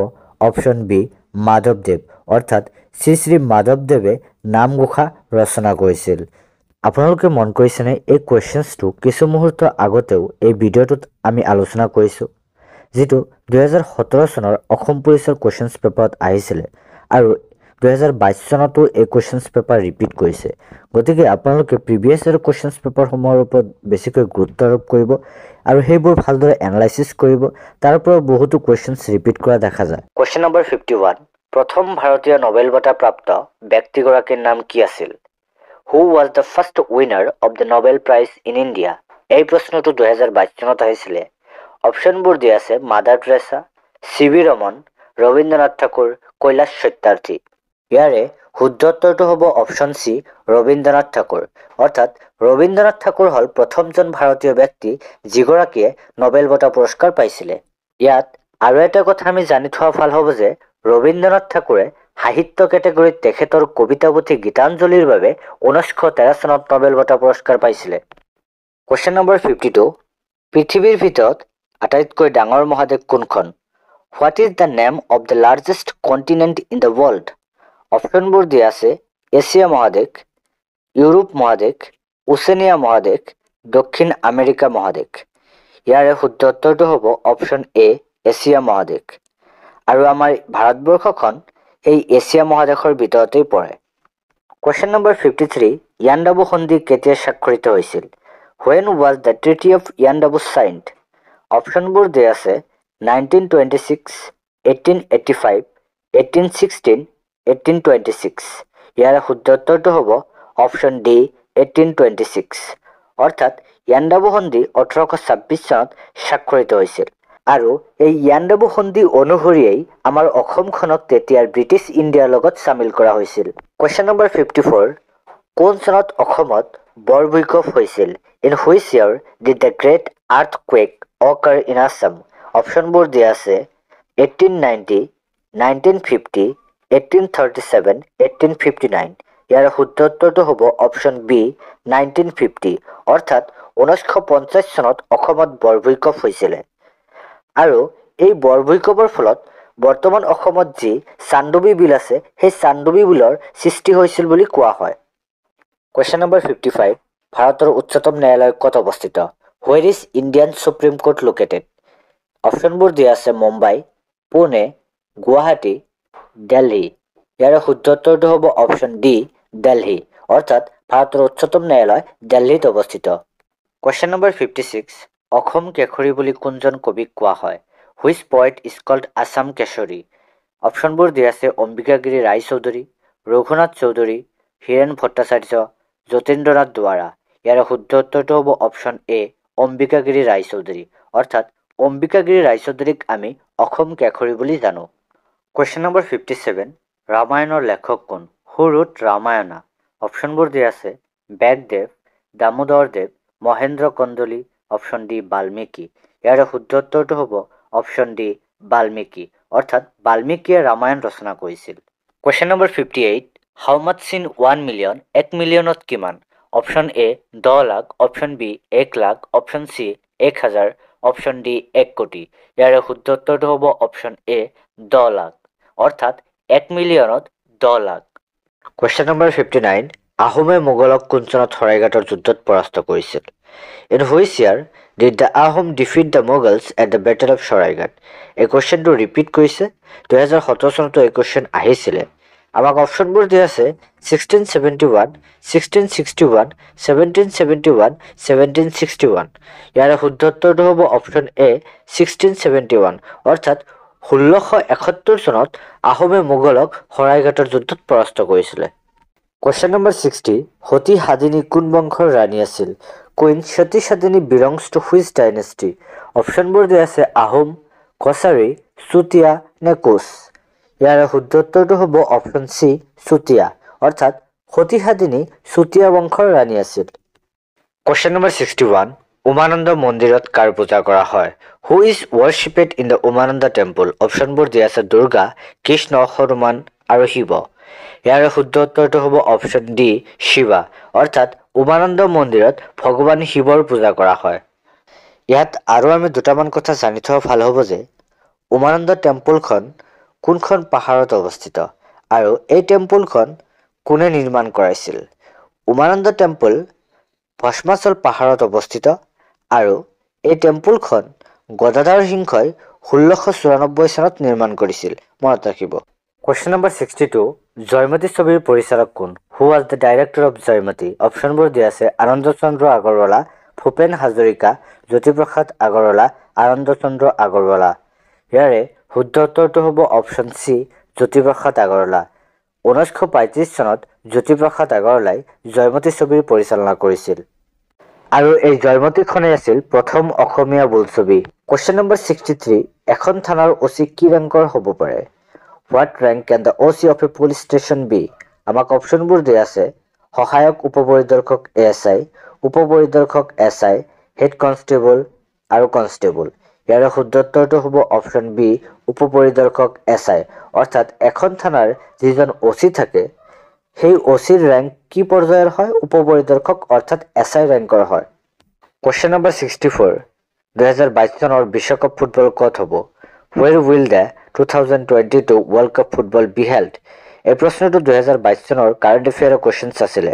অপশ্যন বি মাধৱদেৱ। অৰ্থাৎ শ্ৰী মাধৱদেৱে নামঘোষা ৰচনা কৰিছিল। আপোনালোকে মন কৰিছেনে এই কুৱেশ্যনছটো কিছু মুহূৰ্ত আগতেও এই ভিডিঅ'টোত আমি আলোচনা কৰিছোঁ, যিটো 2017 চনৰ অসম পুলিচৰ কুৱেশ্যনছ পেপাৰত আহিছিলে আৰু 2022 চনতো এই কুৱেশ্যনছ পেপাৰ ৰিপিট কৰিছে। গতিকে আপোনালোকে প্ৰিভিয়াছ ইয়াৰ কুৱেশ্যনছ পেপাৰসমূহৰ ওপৰত বেছিকৈ গুৰুত্ব আৰোপ কৰিব আৰু সেইবোৰ ভালদৰে এনালাইচিছ কৰিব। তাৰ পৰা বহুতো কুৱেশ্যনছ ৰিপিট কৰা দেখা যায়। Question number 51। প্ৰথম ভাৰতীয় নোবেল বঁটা প্ৰাপ্ত ব্যক্তিগৰাকীৰ নাম কি আছিল? Who was the first winner of the Nobel prize in India? এই প্ৰশ্নটো 2022 চনত আহিছিলে। অপশ্যনবোৰ দিয়া আছে মাদাৰ টেৰেছা, চি.ভি. ৰমন, ৰবীন্দ্ৰনাথ ঠাকুৰ, কৈলাশ সত্যাৰ্থী। ইয়াৰে শুদ্ধ উত্তৰটো হ'ব অপশ্যন চি ৰবীন্দ্ৰনাথ ঠাকুৰ। অৰ্থাৎ ৰবীন্দ্ৰনাথ ঠাকুৰ হ'ল প্ৰথমজন ভাৰতীয় ব্যক্তি যিগৰাকীয়ে নোবেল বঁটা পুৰস্কাৰ পাইছিলে। ইয়াত আৰু এটা কথা আমি জানি থোৱা ভাল হ'ব যে ৰবীন্দ্ৰনাথ ঠাকুৰে সাহিত্য কেটেগৰীত তেখেতৰ কবিতা পুথি গীতাঞ্জলিৰ বাবে 1913 চনত নোবেল বঁটা পুৰস্কাৰ পাইছিলে। Question number 52। পৃথিৱীৰ ভিতৰত আটাইতকৈ ডাঙৰ মহাদেশ কোনখন? What is the name of the largest continent in the world? অপশ্যনবোৰ দিয়া আছে এছিয়া মহাদেশ, ইউৰোপ মহাদেশ, ওচেনিয়া মহাদেশ, দক্ষিণ আমেৰিকা মহাদেশ। ইয়াৰে শুদ্ধ উত্তৰটো হ'ব অপশ্যন এ এছিয়া মহাদেশ। আৰু আমাৰ ভাৰতবৰ্ষখন এই এছিয়া মহাদেশৰ ভিতৰতেই পৰে। Question number 53। ইয়াণ্ডাবু সন্ধি কেতিয়া স্বাক্ষৰিত হৈছিল? When was the Treaty of Yandabu signed? অপশ্যনবোৰ দিয়া আছে 1926, 1885, 1816, 1826। ইয়াৰ শুদ্ধ উত্তৰটো হ'ব অপশ্যন ডি 1826। অৰ্থাৎ ইয়াণ্ডাবু সন্ধি 1826 চনত স্বাক্ষৰিত হৈছিল আৰু এই ইয়াণ্ডাবু সন্ধি অনুসৰিয়েই আমাৰ অসমখনক তেতিয়াৰ ব্ৰিটিছ ইণ্ডিয়াৰ লগত চামিল কৰা হৈছিল। Question number 54। কোন চনত অসমত বৰভূমিকম্প হৈছিল? In which year did the great earthquake occur in Assam? অপশ্যনবোৰ দিয়া আছে 1890, 1950, 1837, 1859। ইয়াৰ শুদ্ধ উত্তৰটো হ'ব অপশ্যন বি 1950। অৰ্থাৎ 1950 চনত অসমত বৰভূমিকম্প হৈছিলে আৰু এই বৰভূমিকম্পৰ ফলত বৰ্তমান অসমত যি চান্দুবি বিল আছে সেই চান্দুবি বিলৰ সৃষ্টি হৈছিল বুলি কোৱা হয়। Question number 55। ভাৰতৰ উচ্চতম ন্যায়ালয় ক'ত অৱস্থিত? Where is Indian supreme court located? অপশ্যনবোৰ দিয়া আছে মুম্বাই, পুনে, গুৱাহাটী, দিল্লী। ইয়াৰ শুদ্ধ উত্তৰটো হ'ব অপশ্যন ডি দিল্লী। অৰ্থাৎ ভাৰতৰ উচ্চতম ন্যায়ালয় দিল্লীত অৱস্থিত। Question number 56। অসম কেশৰী বুলি কোনজন কবিক কোৱা হয়? Which poet is called Assam Keshari? অপশ্যনবোৰ দিয়া আছে অম্বিকাগিৰি ৰায়চৌধুৰী, ৰঘুনাথ চৌধুৰী, হীৰেণ ভট্টাচাৰ্য, যতীন্দ্ৰনাথ দুৱাৰা। ইয়াৰে শুদ্ধ উত্তৰটো হ'ব অপশ্যন এ অম্বিকাগিৰি ৰায়চৌধুৰী। অৰ্থাৎ অম্বিকাগিৰি ৰায়চৌধুৰীক আমি অসম কেশৰী বুলি জানো। কুৱেশ্যন নম্বৰ 57, ৰামায়ণৰ লেখক কোন? হু ৰোট ৰামায়ণা? অপশ্যনবোৰ দিয়া আছে ব্যাসদেৱ, দামোদৰদেৱ, মহেন্দ্ৰ কন্দলী, অপশ্যন ডি বাল্মীকি। ইয়াৰে শুদ্ধ উত্তৰটো হ'ব অপশ্যন ডি বাল্মীকি। অৰ্থাৎ বাল্মীকিয়ে ৰামায়ণ ৰচনা কৰিছিল। Question number 58, how much in 1 million? 1 মিলিয়নত কিমান? Option A 10 lakh, option B 1 lakh, option C 1000, option D 1 কোটি। ইয়াৰে শুদ্ধ উত্তৰটো হ'ব অপশ্যন এ 10 লাখ। অৰ্থাৎ 1 মিলিয়নত 10 লাখ। কুৱেশ্যন নম্বৰ 59, আহোমে মোগলক কোন চনত শৰাইঘাটৰ যুদ্ধত পৰাস্ত কৰিছিল? In which year did the Ahom defeat the Mughals at the battle of Saraighat? এই কুৱেশ্যনটো ৰিপিট কৰিছে। 2017 চনতো এই কুৱেশ্যন আহিছিলে। আমাক অপশ্যনবোৰ দিয়া আছে 1671, 1661, 1771, 1761। ইয়াৰে শুদ্ধ উত্তৰটো হ'ব অপশ্যন এ 1671। অৰ্থাৎ 1671 চনত আহোমে মোগলক শৰাইঘাটৰ যুদ্ধত পৰাস্ত কৰিছিলে। কুৱেশ্যন নম্বৰ 60, সতী সাধিনী কোন বংশৰ ৰাণী আছিল? Queen Sati Sadhini belongs to which dynasty? অপশ্যনবোৰ দিয়া আছে আহোম, কছাৰী, চুতীয়া নে কোচ? ইয়াৰে শুদ্ধ উত্তৰটো হ'ব অপশ্যন চি চুতীয়া। অৰ্থাৎ সতী সাধিনী চুতীয়া বংশৰ ৰাণী আছিল। কুৱেশ্যন নম্বৰ 61, উমানন্দ মন্দিৰত কাৰ পূজা কৰা হয়? Who is worshipped in the Umananda temple? অপশ্যনবোৰ দিয়া আছে দুৰ্গা, কৃষ্ণ, হনুমান আৰু শিৱ। ইয়াৰে শুদ্ধ উত্তৰটো হ'ব অপশ্যন ডি শিৱা। অৰ্থাৎ উমানন্দ মন্দিৰত ভগৱান শিৱৰ পূজা কৰা হয়। ইয়াত আৰু আমি দুটামান কথা জানি থোৱা ভাল হ'ব যে উমানন্দ টেম্পলখন কোনখন পাহাৰত অৱস্থিত আৰু এই টেম্পলখন কোনে নিৰ্মাণ কৰাইছিল? উমানন্দ টেম্পল ভস্মাচল পাহাৰত অৱস্থিত আৰু এই টেম্পলখন গদাধৰ সিংহই 1694 চনত নিৰ্মাণ কৰিছিল। মনত ৰাখিব। কুৱেশ্যন নম্বৰ 62, জয়মতী ছবিৰ পৰিচালক কোন? Who was the director of Joymoti? অপশ্যনবোৰ দিয়া আছে আনন্দ চন্দ্ৰ আগৰৱালা, ভূপেন হাজৰিকা, জ্যোতিপ্ৰসাদ আগৰৱালা, আনন্দ চন্দ্ৰ আগৰৱালা। ইয়াৰে শুদ্ধ উত্তৰটো হ'ব অপশ্যন চি জ্যোতিপ্ৰসাদ আগৰৱালা। 1935 চনত জ্যোতিপ্ৰসাদ আগৰৱালাই জয়মতী ছবিৰ পৰিচালনা কৰিছিল আৰু এই জয়মতীখনেই আছিল প্ৰথম অসমীয়া বোলছবি। কুৱেশ্যন নম্বৰ 63, এখন থানাৰ অচি কি ৰেংকৰ হ'ব পাৰে? What rank can the OC of a police station be? আমাক অপশ্যনবোৰ দিয়া আছে সহায়ক উপপৰিদৰ্শক ASI, উপপৰিদৰ্শক SI, হেড কনষ্টেবল আৰু কনষ্টেবল। ইয়াৰে শুদ্ধ উত্তৰটো হ'ব অপশ্যন বি উপপৰিদৰ্শক SI। অৰ্থাৎ এখন থানাৰ যিজন অচি থাকে সেই অচিৰ ৰেংক কি পৰ্যায়ৰ হয়? উপপৰিদৰ্শক অৰ্থাৎ SI ৰেংকৰ হয়। কুৱেশ্যন নম্বৰ 64, 2022 চনৰ বিশ্বকাপ ফুটবল ক'ত হ'ব? Where will the 2022 world cup football be held? এই প্ৰশ্নটো 2022 চনৰ কাৰেণ্ট এফেয়াৰৰ কুৱেশ্যনছ আছিলে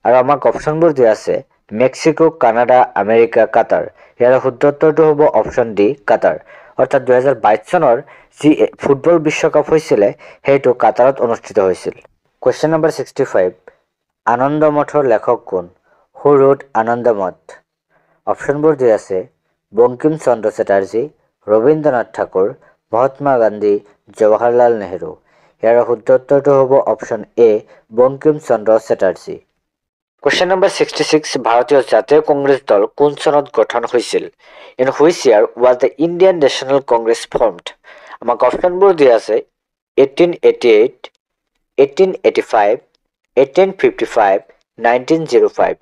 আৰু আমাক অপশ্যনবোৰ দিয়া আছে মেক্সিকো, কানাডা, আমেৰিকা, কাটাৰ। ইয়াৰ শুদ্ধ উত্তৰটো হ'ব অপশ্যন ডি কাটাৰ। অৰ্থাৎ 2022 চনৰ যি ফুটবল বিশ্বকাপ হৈছিলে সেইটো কাটাৰত অনুষ্ঠিত হৈছিল। কুৱেশ্যন নম্বৰ 65, আনন্দ মঠৰ লেখক কোন? হু ৰোট আনন্দ মঠ? অপশ্যনবোৰ দিয়া আছে বংকিম চন্দ্ৰ চেটাৰ্জী, ৰবীন্দ্ৰনাথ ঠাকুৰ, মহাত্মা গান্ধী, জৱাহৰলাল নেহৰু। ইয়াৰ শুদ্ধ উত্তৰটো হ'ব option A Bankim Chandra Chatterjee. Question number 66, ভাৰতীয় জাতীয় কংগ্ৰেছ দল কোন চনত গঠন হৈছিল? In which year was the Indian national Congress formed? আমাক অপশ্যনবোৰ দিয়া আছে 1888, 1885, 1855, 1905।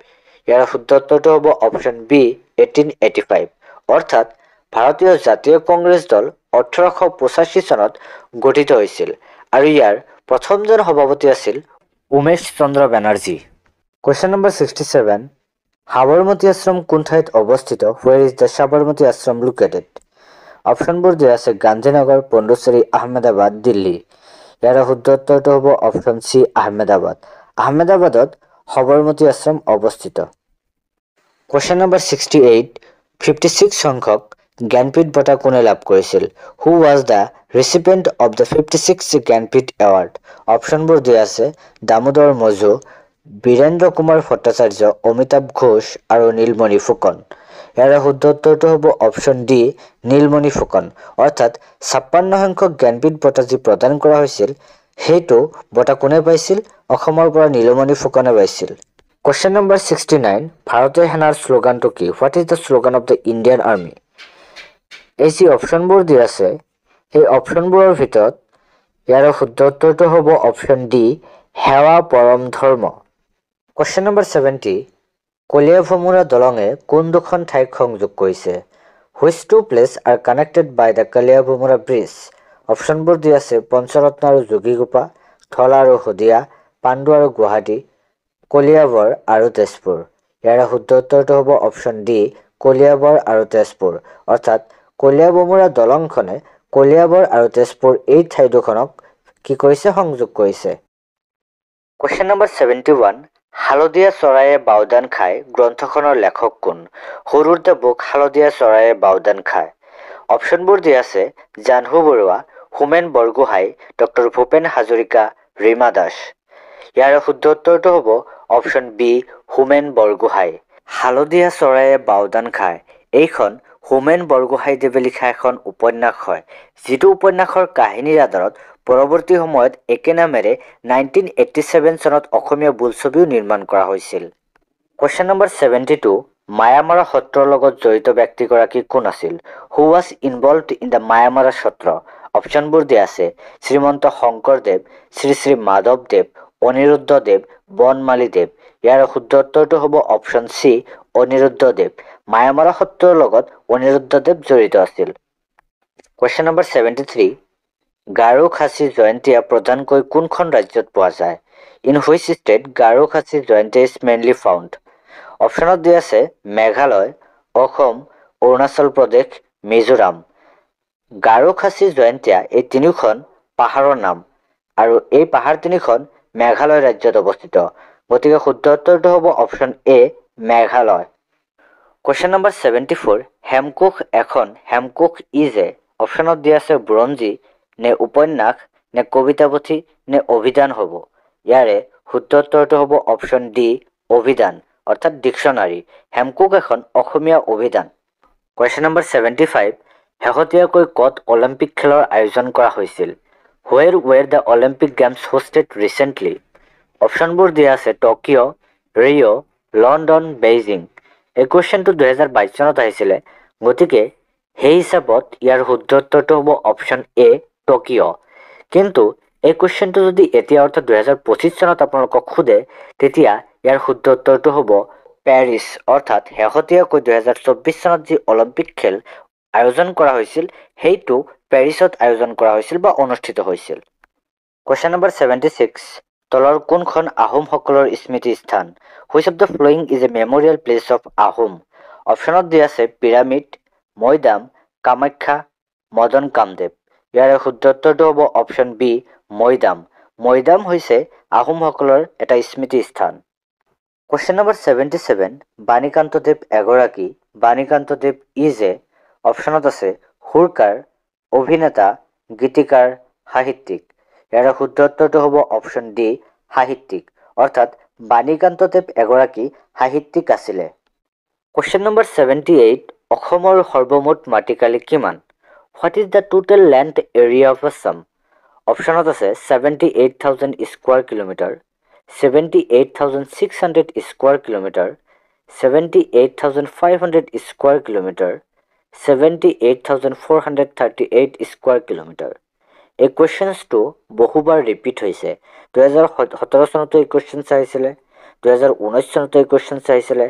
ইয়াৰ শুদ্ধ উত্তৰটো হ'ব অপশ্যন বি 1885। অৰ্থাৎ ভাৰতীয় জাতীয় কংগ্ৰেছ দল 1885 চনত গঠিত হৈছিল আৰু ইয়াৰ প্ৰথমজন সভাপতি আছিল উমেশ চন্দ্ৰ বেনাৰ্জী। কুৱেশ্যন নম্বৰ 67, সাবৰমতী আশ্ৰম কোন ঠাইত অৱস্থিত? Where is the Sabarmati Ashram located? অপশ্যনবোৰ দিয়া আছে গান্ধীনগৰ, পণ্ডুচেৰী, আহমেদাবাদ, দিল্লী। ইয়াৰ শুদ্ধ উত্তৰটো হ'ব অপশ্যন চি আহমেদাবাদ। আহমেদাবাদত সাবৰমতী আশ্ৰম অৱস্থিত। কুৱেশ্যন নম্বৰ 68, 56 সংখ্যক জ্ঞানপীঠ বঁটা কোনে লাভ কৰিছিল? Who was the recipient of the 56 Jnanpith award? অপশ্যনবোৰ দিয়া আছে দামোদৰ মজু, বীৰেন্দ্ৰ কুমাৰ ভট্টাচাৰ্য, অমিতাভ ঘোষ আৰু নীলমণি ফুকন। ইয়াৰে শুদ্ধ উত্তৰটো হ'ব অপশ্যন ডি নীলমণি ফুকন। অৰ্থাৎ 56 সংখ্যক জ্ঞানপীঠ বঁটা যি প্ৰদান কৰা হৈছিল সেইটো বঁটা কোনে পাইছিল? অসমৰ পৰা নীলমণি ফুকনে পাইছিল। Question number 69, ভাৰতীয় সেনাৰ শ্লোগানটো কি? What is the slogan of the Indian Army? এই যি অপশ্যনবোৰ দিয়া আছে সেই অপশ্যনবোৰৰ ভিতৰত ইয়াৰ শুদ্ধ উত্তৰটো হ'ব অপশ্যন ডি সেৱা পৰম ধৰ্ম। Question number 70, কলিয়াভোমোৰা দলঙে কোন দুখন ঠাইক সংযোগ কৰিছে? Which two places are connected by the Kaliabhomora bridge? অপশ্যনবোৰ দিয়া আছে পঞ্চৰত্ন আৰু যোগীঘোপা, ধলা আৰু শদিয়া, পাণ্ডু আৰু গুৱাহাটী, কলিয়াবৰ আৰু তেজপুৰ। ইয়াৰে শুদ্ধ উত্তৰটো হ'ব অপশ্যন ডি কলিয়াবৰ আৰু তেজপুৰ। অৰ্থাৎ কলিয়াভোমোৰা দলংখনে কলিয়াবৰ আৰু তেজপুৰ এই ঠাই দুখনক কি কৰিছে? সংযোগ কৰিছে। Question number 71, হালধীয়া চৰায়ে বাওদান খায় গ্ৰন্থখনৰ লেখক কোন? Who wrote the book হালধীয়া চৰায়ে বাওদান খায়? অপশ্যনবোৰ দিয়া আছে জাহ্নু বৰুৱা, হোমেন বৰগোহাঁই, ডক্টৰ ভূপেন হাজৰিকা, ৰীমা দাস। ইয়াৰে শুদ্ধ উত্তৰটো হ'ব অপশ্যন বি হোমেন বৰগোহাঁই। হালধীয়া চৰায়ে বাওদান খায় এইখন হোমেন বৰগোহাঁইদেৱে লিখা এখন উপন্যাস হয়, যিটো উপন্যাসৰ কাহিনীৰ আধাৰত পৰৱৰ্তী সময়ত একে নামেৰে 1987 চনত অসমীয়া বোলছবিও নিৰ্মাণ কৰা হৈছিল। Question number 72, মায়ামাৰা সত্ৰৰ লগত জড়িত ব্যক্তিগৰাকী কোন আছিল? Who was involved in the মায়ামাৰা সত্ৰ? অপশ্যনবোৰ দিয়া আছে শ্ৰীমন্ত শংকৰদেৱ, শ্ৰী শ্ৰী মাধৱদেৱ, অনিৰুদ্ধদেৱ, বনমালীদেৱ। ইয়াৰ শুদ্ধ উত্তৰটো হ'ব অপশ্যন চি অনিৰুদ্ধদেৱ। মায়ামাৰা সত্ৰৰ লগত অনিৰুদ্ধদেৱ জড়িত আছিল। Question number 73, গাৰো খাচী জয়ন্তীয়া প্ৰধানকৈ কোনখন ৰাজ্যত পোৱা যায়? In which state Garo Khasi Jaintia is mainly found? অপশ্যনত দিয়া আছে মেঘালয়, অসম, অৰুণাচল প্ৰদেশ, মিজোৰাম। গাৰো খাচী জয়ন্তীয়া এই তিনিখন পাহাৰৰ নাম আৰু এই পাহাৰ তিনিখন মেঘালয় ৰাজ্যত অৱস্থিত। গতিকে শুদ্ধ উত্তৰটো হ'ব অপশ্যন এ মেঘালয়। Question number 74, হেমকোষ এখন হেমকোষ ইজ এ অপশ্যনত দিয়া আছে বুৰঞ্জী নে উপন্যাস নে কবিতা পুথি নে অভিধান হ'ব? ইয়াৰে শুদ্ধ উত্তৰটো হ'ব অপশ্যন ডি অভিধান অৰ্থাৎ ডিকশ্যনাৰী। হেমকোষ এখন অসমীয়া অভিধান। Question number 75, শেহতীয়াকৈ ক'ত অলিম্পিক খেলৰ আয়োজন কৰা হৈছিল? Where were the Olympic Games hosted recently? অপশ্যনবোৰ দিয়া আছে টকিঅ', ৰিঅ', লণ্ডন, বেইজিং। এই কুৱেশ্যনটো 2022 চনত আহিছিলে, গতিকে সেই হিচাপত ইয়াৰ শুদ্ধ উত্তৰটো হ'ব অপশ্যন এ টকিঅ'। কিন্তু এই কুৱেশ্যনটো যদি এতিয়া অৰ্থাৎ 2025 চনত আপোনালোকক সোধে তেতিয়া ইয়াৰ শুদ্ধ উত্তৰটো হ'ব পেৰিছ। অৰ্থাৎ শেহতীয়াকৈ 2024 চনত যি অলিম্পিক খেল আয়োজন কৰা হৈছিল সেইটো পেৰিছত আয়োজন কৰা হৈছিল বা অনুষ্ঠিত হৈছিল। Question number 76, তলৰ কোনখন আহোমসকলৰ স্মৃতি স্থান? Which of the following is a memorial place of Ahom? অপশ্যনত দিয়া আছে পিৰামিড, মৈদাম, কামাখ্যা, মদন কামদেৱ। ইয়াৰে শুদ্ধ উত্তৰটো হ'ব অপশ্যন বি মৈদাম। মৈদাম হৈছে আহোমসকলৰ এটা স্মৃতি স্থান। Question number 77, বাণীকান্তদেৱ এগৰাকী বাণীকান্তদেৱ ইজ এ অপশ্যনত আছে সুৰকাৰ, অভিনেতা, গীতিকাৰ, সাহিত্যিক। ইয়াৰে শুদ্ধ উত্তৰটো হ'ব অপশ্যন ডি সাহিত্যিক। অৰ্থাৎ বাণীকান্তদেৱ এগৰাকী সাহিত্যিক আছিলে। Question number 78, অসমৰ সৰ্বমুঠ মাটিকালি কিমান? What is the total land area of Assam? অপশ্যনত আছে 78,000 square kilometre, 78,600 square kilometre, 78,500 square kilometre, 78,438 square kilometre. এই কুৱেশ্যনছটো বহুবাৰ ৰিপিট হৈছে। 2017 চনতো এই কুৱেশ্যনছ আহিছিলে, 2019 চনতো এই কুৱেশ্যনছ আহিছিলে,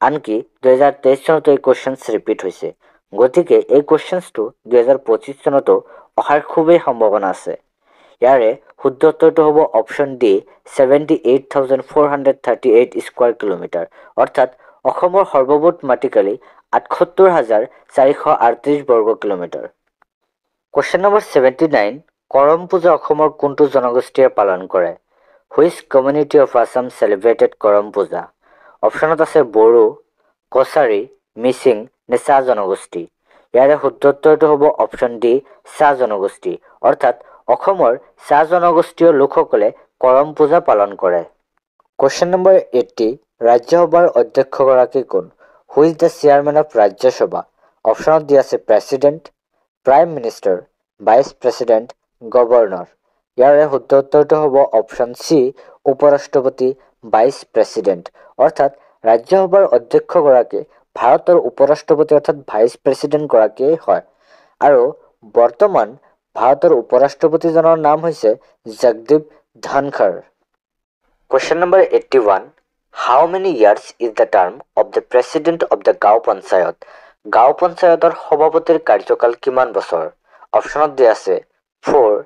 আনকি 2023 চনতো এই কুৱেশ্যনছ ৰিপিট হৈছে। গতিকে এই কুৱেশ্যনছটো 2025 চনতো অহাৰ খুবেই সম্ভাৱনা আছে। ইয়াৰে শুদ্ধ উত্তৰটো হ'ব অপশ্যন ডি 78,438 স্কোয়াৰ কিলোমিটাৰ। অৰ্থাৎ অসমৰ সৰ্বমুঠ মাটিকালি 78,438 বৰ্গ কিলোমিটাৰ। Question number 79, কৰম পূজা অসমৰ কোনটো জনগোষ্ঠীয়ে পালন কৰে? Which community of Assam celebrated Karam পূজা? অপশ্যনত আছে বড়ো, কছাৰী, মিচিং নে চাহ জনগোষ্ঠী। ইয়াৰে শুদ্ধ উত্তৰটো হ'ব অপশ্যন ডি চাহ জনগোষ্ঠী। অৰ্থাৎ অসমৰ চাহ জনগোষ্ঠীয় লোকসকলে কৰম পূজা পালন কৰে। Question number 80, ৰাজ্যসভাৰ অধ্যক্ষগৰাকী কোন? Who is the chairman of Rajya Sabha? অপশ্যনত দিয়া আছে president, prime minister, vice president, governor. ইয়াৰে শুদ্ধ উত্তৰটো হ'ব অপশ্যন চি, উপৰাষ্ট্ৰপতি, ভাইচ প্ৰেচিডেণ্ট। অৰ্থাৎ ৰাজ্যসভাৰ অধ্যক্ষগৰাকী ভাৰতৰ উপৰাষ্ট্ৰপতি অৰ্থাৎ ভাইচ প্ৰেচিডেণ্টগৰাকীয়ে হয়। আৰু বৰ্তমান ভাৰতৰ উপৰাষ্ট্ৰপতিজনৰ নাম হৈছে Jagdeep Dhankhar. Question number 81. How many years is the term of the president of the গাঁও পঞ্চায়ত? গাঁও পঞ্চায়তৰ সভাপতিৰ কাৰ্যকাল কিমান বছৰ? অপশ্যনত দিয়া আছে 4,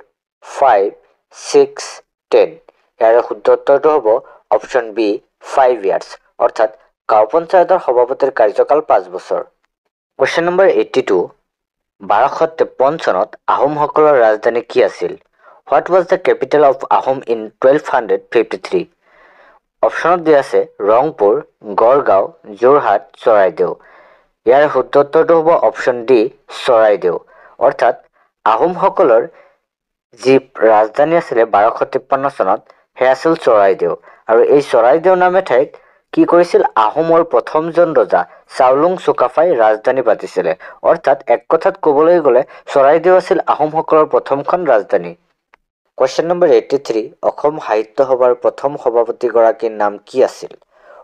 5, 6, 10। ইয়াৰে শুদ্ধ উত্তৰটো হ'ব অপশ্যন বি 5 years। অৰ্থাৎ গাঁও পঞ্চায়তৰ সভাপতিৰ কাৰ্যকাল 5 বছৰ। Question number 82. 1253 চনত আহোমসকলৰ ৰাজধানী কি আছিল? What was the capital of Ahom in 1253? অপশ্যনত দিয়া আছে ৰংপুৰ, গড়গাঁও, যোৰহাট, চৰাইদেউ। ইয়াৰ শুদ্ধ উত্তৰটো হ'ব অপশ্যন ডি চৰাইদেউ। অৰ্থাৎ আহোমসকলৰ যি ৰাজধানী আছিলে 1253 চনত সেয়া আছিল চৰাইদেউ। আৰু এই চৰাইদেউ নামে ঠাইত কি কৰিছিল? আহোমৰ প্ৰথমজন ৰজা চাওলুং চুকাফাই ৰাজধানী পাতিছিলে। অৰ্থাৎ এক কথাত ক'বলৈ গ'লে চৰাইদেউ আছিল আহোমসকলৰ প্ৰথমখন ৰাজধানী। Question number 83. অসম সাহিত্য সভাৰ প্ৰথম সভাপতিগৰাকীৰ নাম কি আছিল?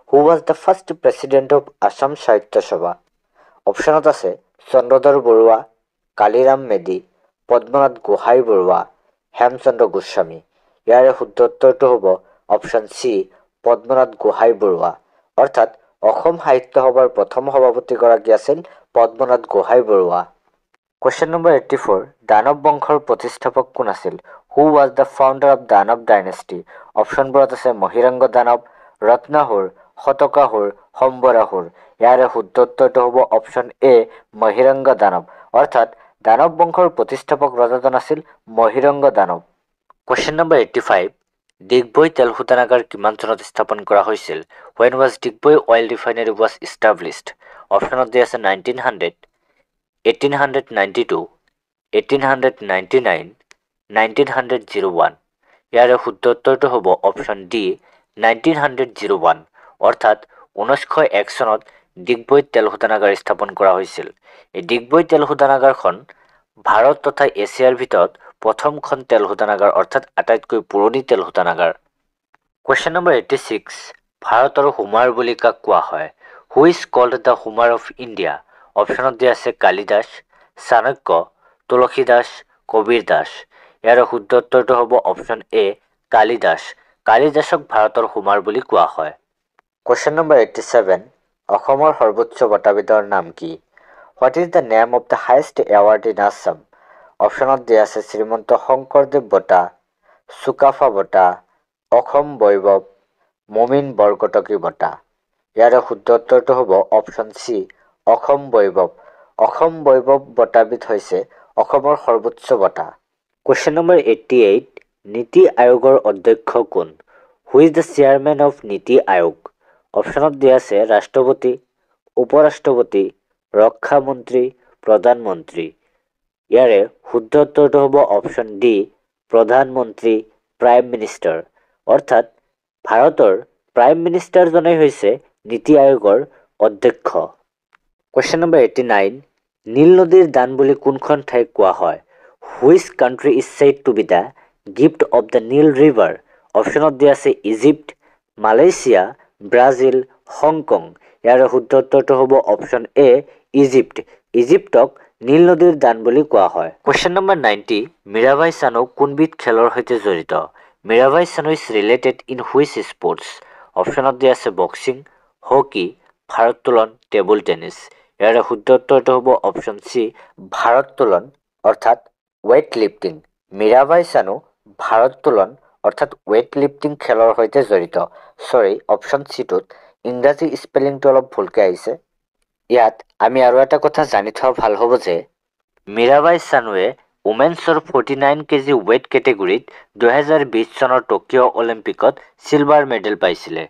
Who was the first president of Assam সাহিত্য সভা? অপশ্যনত আছে চন্দ্ৰধৰ বৰুৱা, কালিৰাম মেধি, পদ্মনাথ গোহাঁই বৰুৱা, হেমচন্দ্ৰ গোস্বামী। ইয়াৰে শুদ্ধ উত্তৰটো হ'ব অপশ্যন চি পদ্মনাথ গোহাঁই বৰুৱা। অৰ্থাৎ অসম সাহিত্য সভাৰ প্ৰথম সভাপতিগৰাকী আছিল পদ্মনাথ গোহাঁই বৰুৱা। Question number 84. দানৱ বংশৰ প্ৰতিষ্ঠাপক কোন আছিল? Who was the founder of Danav dynasty? অপশ্যনবোৰত আছে মহিৰংগ দানৱ, ৰত্নাসুৰ, শতকাসুৰ, সম্বৰাসুৰ। ইয়াৰে শুদ্ধ উত্তৰটো হ'ব অপশ্যন এ মহিৰংগ দানৱ। অৰ্থাৎ দানৱ বংশৰ প্ৰতিষ্ঠাপক ৰজাজন আছিল মহিৰংগ দানৱ। Question number 85. ডিগবৈ তেল শোধনাগাৰ কিমান চনত স্থাপন কৰা হৈছিল? When was Digboi oil refinery was established? অপশ্যনত দিয়া আছে 1900, 1892, 1899, 1901। ইয়াৰে শুদ্ধ উত্তৰটো হ'ব অপশ্যন ডি 1901। অৰ্থাৎ 1901 চনত ডিগবৈ তেল শোধনাগাৰ স্থাপন কৰা হৈছিল। এই ডিগবৈ তেল শোধনাগাৰখন ভাৰত তথা এছিয়াৰ ভিতৰত প্ৰথমখন তেল শোধনাগাৰ অৰ্থাৎ আটাইতকৈ পুৰণি তেল শোধনাগাৰ। Question number 86. ভাৰতৰ হোমাৰ বুলি কাক কোৱা হয়? Who is called the Homer of India? অপশ্যনত দিয়া আছে কালিদাস, চাণক্য, তুলসীদাস, কবিৰ দাস। ইয়াৰে শুদ্ধ উত্তৰটো হ'ব অপশ্যন এ কালিদাস। কালিদাসক ভাৰতৰ হোমাৰ বুলি কোৱা হয়। Question number 87. অসমৰ সৰ্বোচ্চ বঁটাবিধৰ নাম কি? What is the name of the highest award in Assam? অপশ্যনত দিয়া আছে শ্ৰীমন্ত শংকৰদেৱ বঁটা, চুকাফা বঁটা, অসম বৈভৱ, মমিন বৰকটকী বঁটা। ইয়াৰে শুদ্ধ উত্তৰটো হ'ব অপশ্যন চি অসম বৈভৱ। অসম বৈভৱ বঁটাবিধ হৈছে অসমৰ সৰ্বোচ্চ বঁটা। Question number 88. নীতি আয়োগৰ অধ্যক্ষ কোন? Who is the chairman of নীতি আয়োগ? অপশ্যনত দিয়া আছে ৰাষ্ট্ৰপতি, উপৰাষ্ট্ৰপতি, ৰক্ষা মন্ত্ৰী, প্ৰধানমন্ত্ৰী। ইয়াৰে শুদ্ধ উত্তৰটো হ'ব অপশ্যন ডি প্ৰধানমন্ত্ৰী, প্ৰাইম মিনিষ্টাৰ। অৰ্থাৎ ভাৰতৰ প্ৰাইম মিনিষ্টাৰজনেই হৈছে নীতি আয়োগৰ অধ্যক্ষ। Question number 89. নীল নদীৰ দান বুলি কোনখন ঠাইক কোৱা হয়? Which country is said to be the gift of the Nile River? অপশ্যনত দিয়া আছে ইজিপ্ট, মালয়েছিয়া, ব্ৰাজিল, হংকং। ইয়াৰে শুদ্ধ উত্তৰটো হ'ব অপশ্যন এ ইজিপ্ট। ইজিপ্তক নীল নদীৰ দান বুলি কোৱা হয়। Question number 90. মীৰাবাই চানু কোনবিধ খেলৰ সৈতে জড়িত? Mirabai Chanu is related in which sports? অপশ্যনত দিয়া আছে বক্সিং, হকী, ভাৰোত্তোলন, টেবুল টেনিছ। ইয়াৰে শুদ্ধ উত্তৰটো হ'ব অপশ্যন চি ভাৰোত্তোলন অৰ্থাৎ ৱেইট লিফটিং। মীৰাবাই চানু ভাৰোত্তোলন অৰ্থাৎ ৱেইট লিফটিং খেলৰ সৈতে জড়িত। চৰি, অপশ্যন চিটোত ইংৰাজী স্পেলিংটো অলপ ভুলকৈ আহিছে। ইয়াত আমি আৰু এটা কথা জানি থোৱা ভাল হ'ব যে মীৰাবাই চানুৱে উমেন্সৰ 49 কেজি ৱেইট কেটেগৰীত 2020 চনৰ টকিঅ' অলিম্পিকত চিলভাৰ মেডেল পাইছিলে।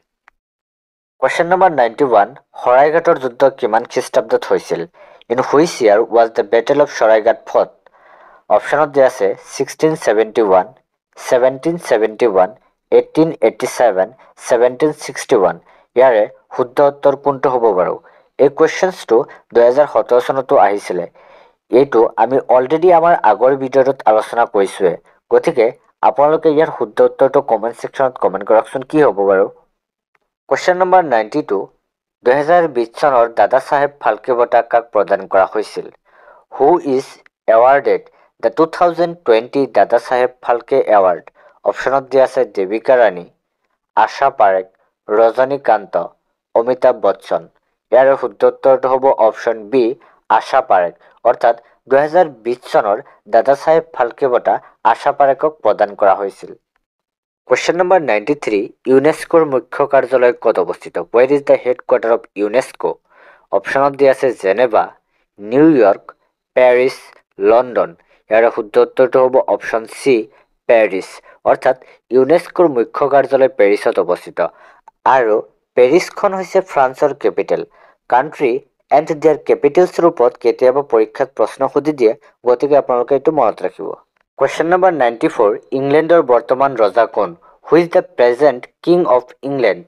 Question number 91. শৰাইঘাটৰ যুদ্ধ কিমান খ্ৰীষ্টাব্দত হৈছিল? In which year was the Battle of Sharaighat fought? অপশ্যনত দিয়া আছে 1671, 1771, 1887, 1761। ইয়াৰে শুদ্ধ উত্তৰ কোনটো হ'ব বাৰু? এই কুৱেশ্যনছটো 2017 চনতো আহিছিলে। এইটো আমি অলৰেডি আমাৰ আগৰ ভিডিঅ'টোত আলোচনা কৰিছোৱে। গতিকে আপোনালোকে ইয়াৰ শুদ্ধ উত্তৰটো কমেণ্ট ছেকশ্যনত কমেণ্ট কৰকচোন কি হ'ব বাৰু। কুৱেশ্যন নম্বৰ 92, 2020 চনৰ দাদা চাহেব ফাল্কে বঁটা কাক প্ৰদান কৰা হৈছিল? হু ইজ এৱাৰ্ডেড দ্য 2020 দাদা চাহেব ফাল্কে এৱাৰ্ড? অপশ্যনত দিয়া আছে দেৱিকা ৰাণী, আশা পাৰেখ, ৰজনীকান্ত, অমিতাভ বচ্চন। ইয়াৰ শুদ্ধ উত্তৰটো হ'ব অপশ্যন বি, আশা পাৰেখ। অৰ্থাৎ 2020 চনৰ দাদা চাহেব ফাল্কে বঁটা আশা পাৰেখক প্ৰদান কৰা হৈছিল। কুৱেশ্যন নম্বৰ 93, ইউনেস্কোৰ মুখ্য কাৰ্যালয় ক'ত অৱস্থিত? ৱেৰ is the headquarter of UNESCO? অপশ্যনত দিয়া আছে জেনেভা, নিউয়ৰ্ক, পেৰিছ, লণ্ডন। ইয়াৰ শুদ্ধ উত্তৰটো হ'ব অপশ্যন চি, পেৰিছ। অৰ্থাৎ ইউনেস্কোৰ মুখ্য কাৰ্যালয় পেৰিছত অৱস্থিত। আৰু পেৰিছখন হৈছে ফ্ৰান্সৰ কেপিটেল। কাণ্ট্ৰি এণ্ড দেয়াৰ কেপিটেলছৰ ওপৰত কেতিয়াবা পৰীক্ষাত প্ৰশ্ন সুধি দিয়ে, গতিকে আপোনালোকে এইটো মনত ৰাখিব। কুৱেশ্যন নম্বৰ 94, ইংলেণ্ডৰ বৰ্তমান ৰজা কোন? Who is the present king of England?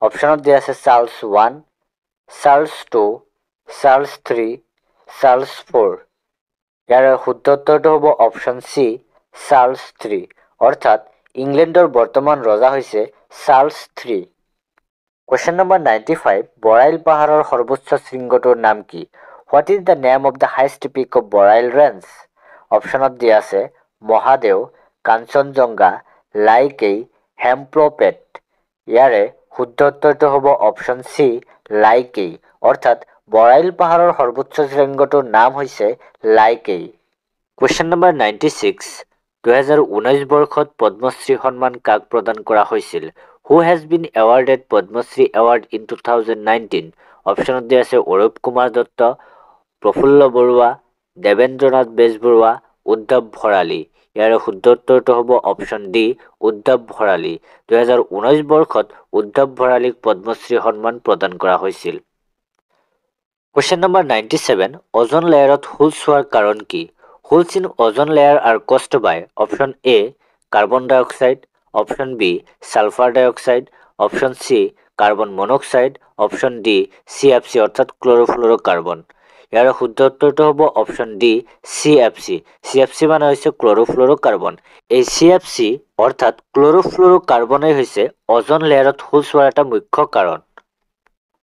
অপশ্যনত দিয়া আছে চাৰ্লছ 1, চাৰ্লছ 2, চাৰ্লছ 3, চাৰ্লছ 4। ইয়াৰ শুদ্ধ উত্তৰটো হ'ব অপশ্যন চি, চাৰ্লছ 3। অৰ্থাৎ ইংলেণ্ডৰ বৰ্তমান ৰজা হৈছে চাৰ্লছ 3। কুৱেশ্যন নম্বৰ 95, বৰাইল পাহাৰৰ সৰ্বোচ্চ শৃংগটোৰ নাম কি? What is the name of the highest peak of Barail range? অপশ্যনত দিয়া আছে মহাদেও, কাঞ্চনজংঘা, লাইকেই, হেমপ্ৰপেট। ইয়াৰে শুদ্ধ উত্তৰটো হ'ব অপশ্যন চি, লাইকেই। অৰ্থাৎ বৰাইল পাহাৰৰ সৰ্বোচ্চ শৃংগটোৰ নাম হৈছে লাইকেই। কুৱেশ্যন নম্বৰ 96, 2019 বৰ্ষত পদ্মশ্ৰী সন্মান কাক প্ৰদান কৰা হৈছিল? Who has been awarded Padma Shri award in 2019? অপশ্যনত দিয়া আছে অৰূপ কুমাৰ দত্ত, প্ৰফুল্ল বৰুৱা, দেৱেন্দ্ৰনাথ বেজবৰুৱা, উদ্ধৱ ভৰালী। ইয়াৰ শুদ্ধ উত্তৰটো হ'ব অপশ্যন ডি, উদ্ধৱ ভৰালী। 2019 বৰ্ষত উদ্ধৱ ভৰালীক পদ্মশ্ৰী সন্মান প্ৰদান কৰা হৈছিল। কুৱেশ্যন নম্বৰ 97, অজন লেয়াৰত হোলছ হোৱাৰ কাৰণ কি? Holes in ozone layer are caused by option A, carbon dioxide, option B, sulphur dioxide, option C, carbon monoxide, option D, CFC অৰ্থাৎ ক্লৰ'ফ্লুৰ' কাৰ্বন। ইয়াৰ শুদ্ধ উত্তৰটো হ'ব অপশ্যন ডি, CFC। CFC মানে হৈছে ক্লৰ'ফ্লুৰ' কাৰ্বন। এই CFC অৰ্থাৎ ক্লৰ'ফ্লুৰ' কাৰ্বনেই হৈছে অজন লেয়াৰত হোলছ হোৱাৰ এটা মুখ্য কাৰণ।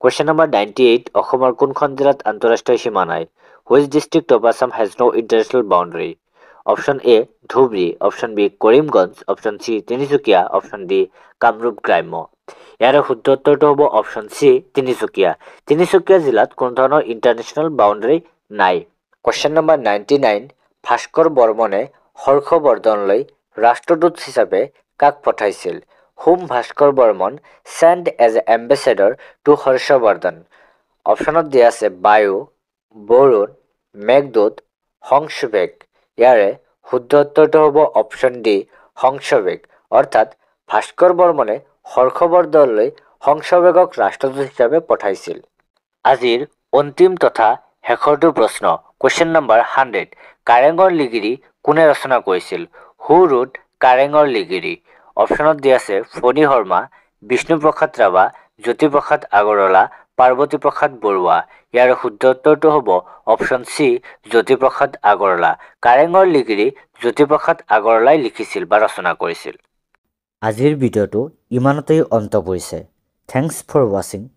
কুৱেশ্যন নম্বৰ 98, অসমৰ কোনখন জিলাত আন্তঃৰাষ্ট্ৰীয় সীমা নাই? Which district of Assam has no' international boundary? Option A, Dhubri, option B, Karimganj, option C, Tinsukia, option D, Kamrup গ্ৰাম্য। ইয়াৰ শুদ্ধ উত্তৰটো হ'ব অপশ্যন চি, তিনিচুকীয়া। তিনিচুকীয়া জিলাত কোনো ধৰণৰ ইণ্টাৰনেশ্যনেল বাউণ্ডেৰী নাই। কুৱেশ্যন নম্বৰ 99, ভাস্কৰ বৰ্মনে হৰ্ষবৰ্ধনলৈ ৰাষ্ট্ৰদূত হিচাপে কাক পঠাইছিল? Hmm Bhaskar Barman sent as a ambassador to Harshvardhan? অপশ্যনত দিয়া আছে বায়ু, বৰুণ, মেঘদূত, হংসবেগ। ইয়াৰে শুদ্ধ উত্তৰটো হ'ব অপশ্যন ডি, হংসবেগ। অৰ্থাৎ ভাস্কৰ বৰ্মনে হৰ্ষবৰ্ধনলৈ হংসবেগক ৰাষ্ট্ৰদূত হিচাপে পঠাইছিল। আজিৰ অন্তিম তথা শেষৰটো প্ৰশ্ন, কুৱেশ্যন নম্বৰ 100, কাৰেঙৰ লিগিৰি কোনে ৰচনা কৰিছিল? হু ৰোড কাৰেঙৰ লিগিৰি? অপশ্যনত দিয়া আছে ফণী শৰ্মা, বিষ্ণুপ্ৰসাদ ৰাভা, জ্যোতিপ্ৰসাদ আগৰৱালা, পাৰ্বতী প্ৰসাদ বৰুৱা। ইয়াৰ শুদ্ধ উত্তৰটো হ'ব অপশ্যন চি, জ্যোতিপ্ৰসাদ আগৰৱালা। কাৰেঙৰ লিগিৰি জ্যোতিপ্ৰসাদ আগৰৱালাই লিখিছিল বা ৰচনা কৰিছিল। আজিৰ ভিডিঅ'টো ইমানতেই অন্ত পৰিছে। থেংকছ ফৰ ৱাচিং।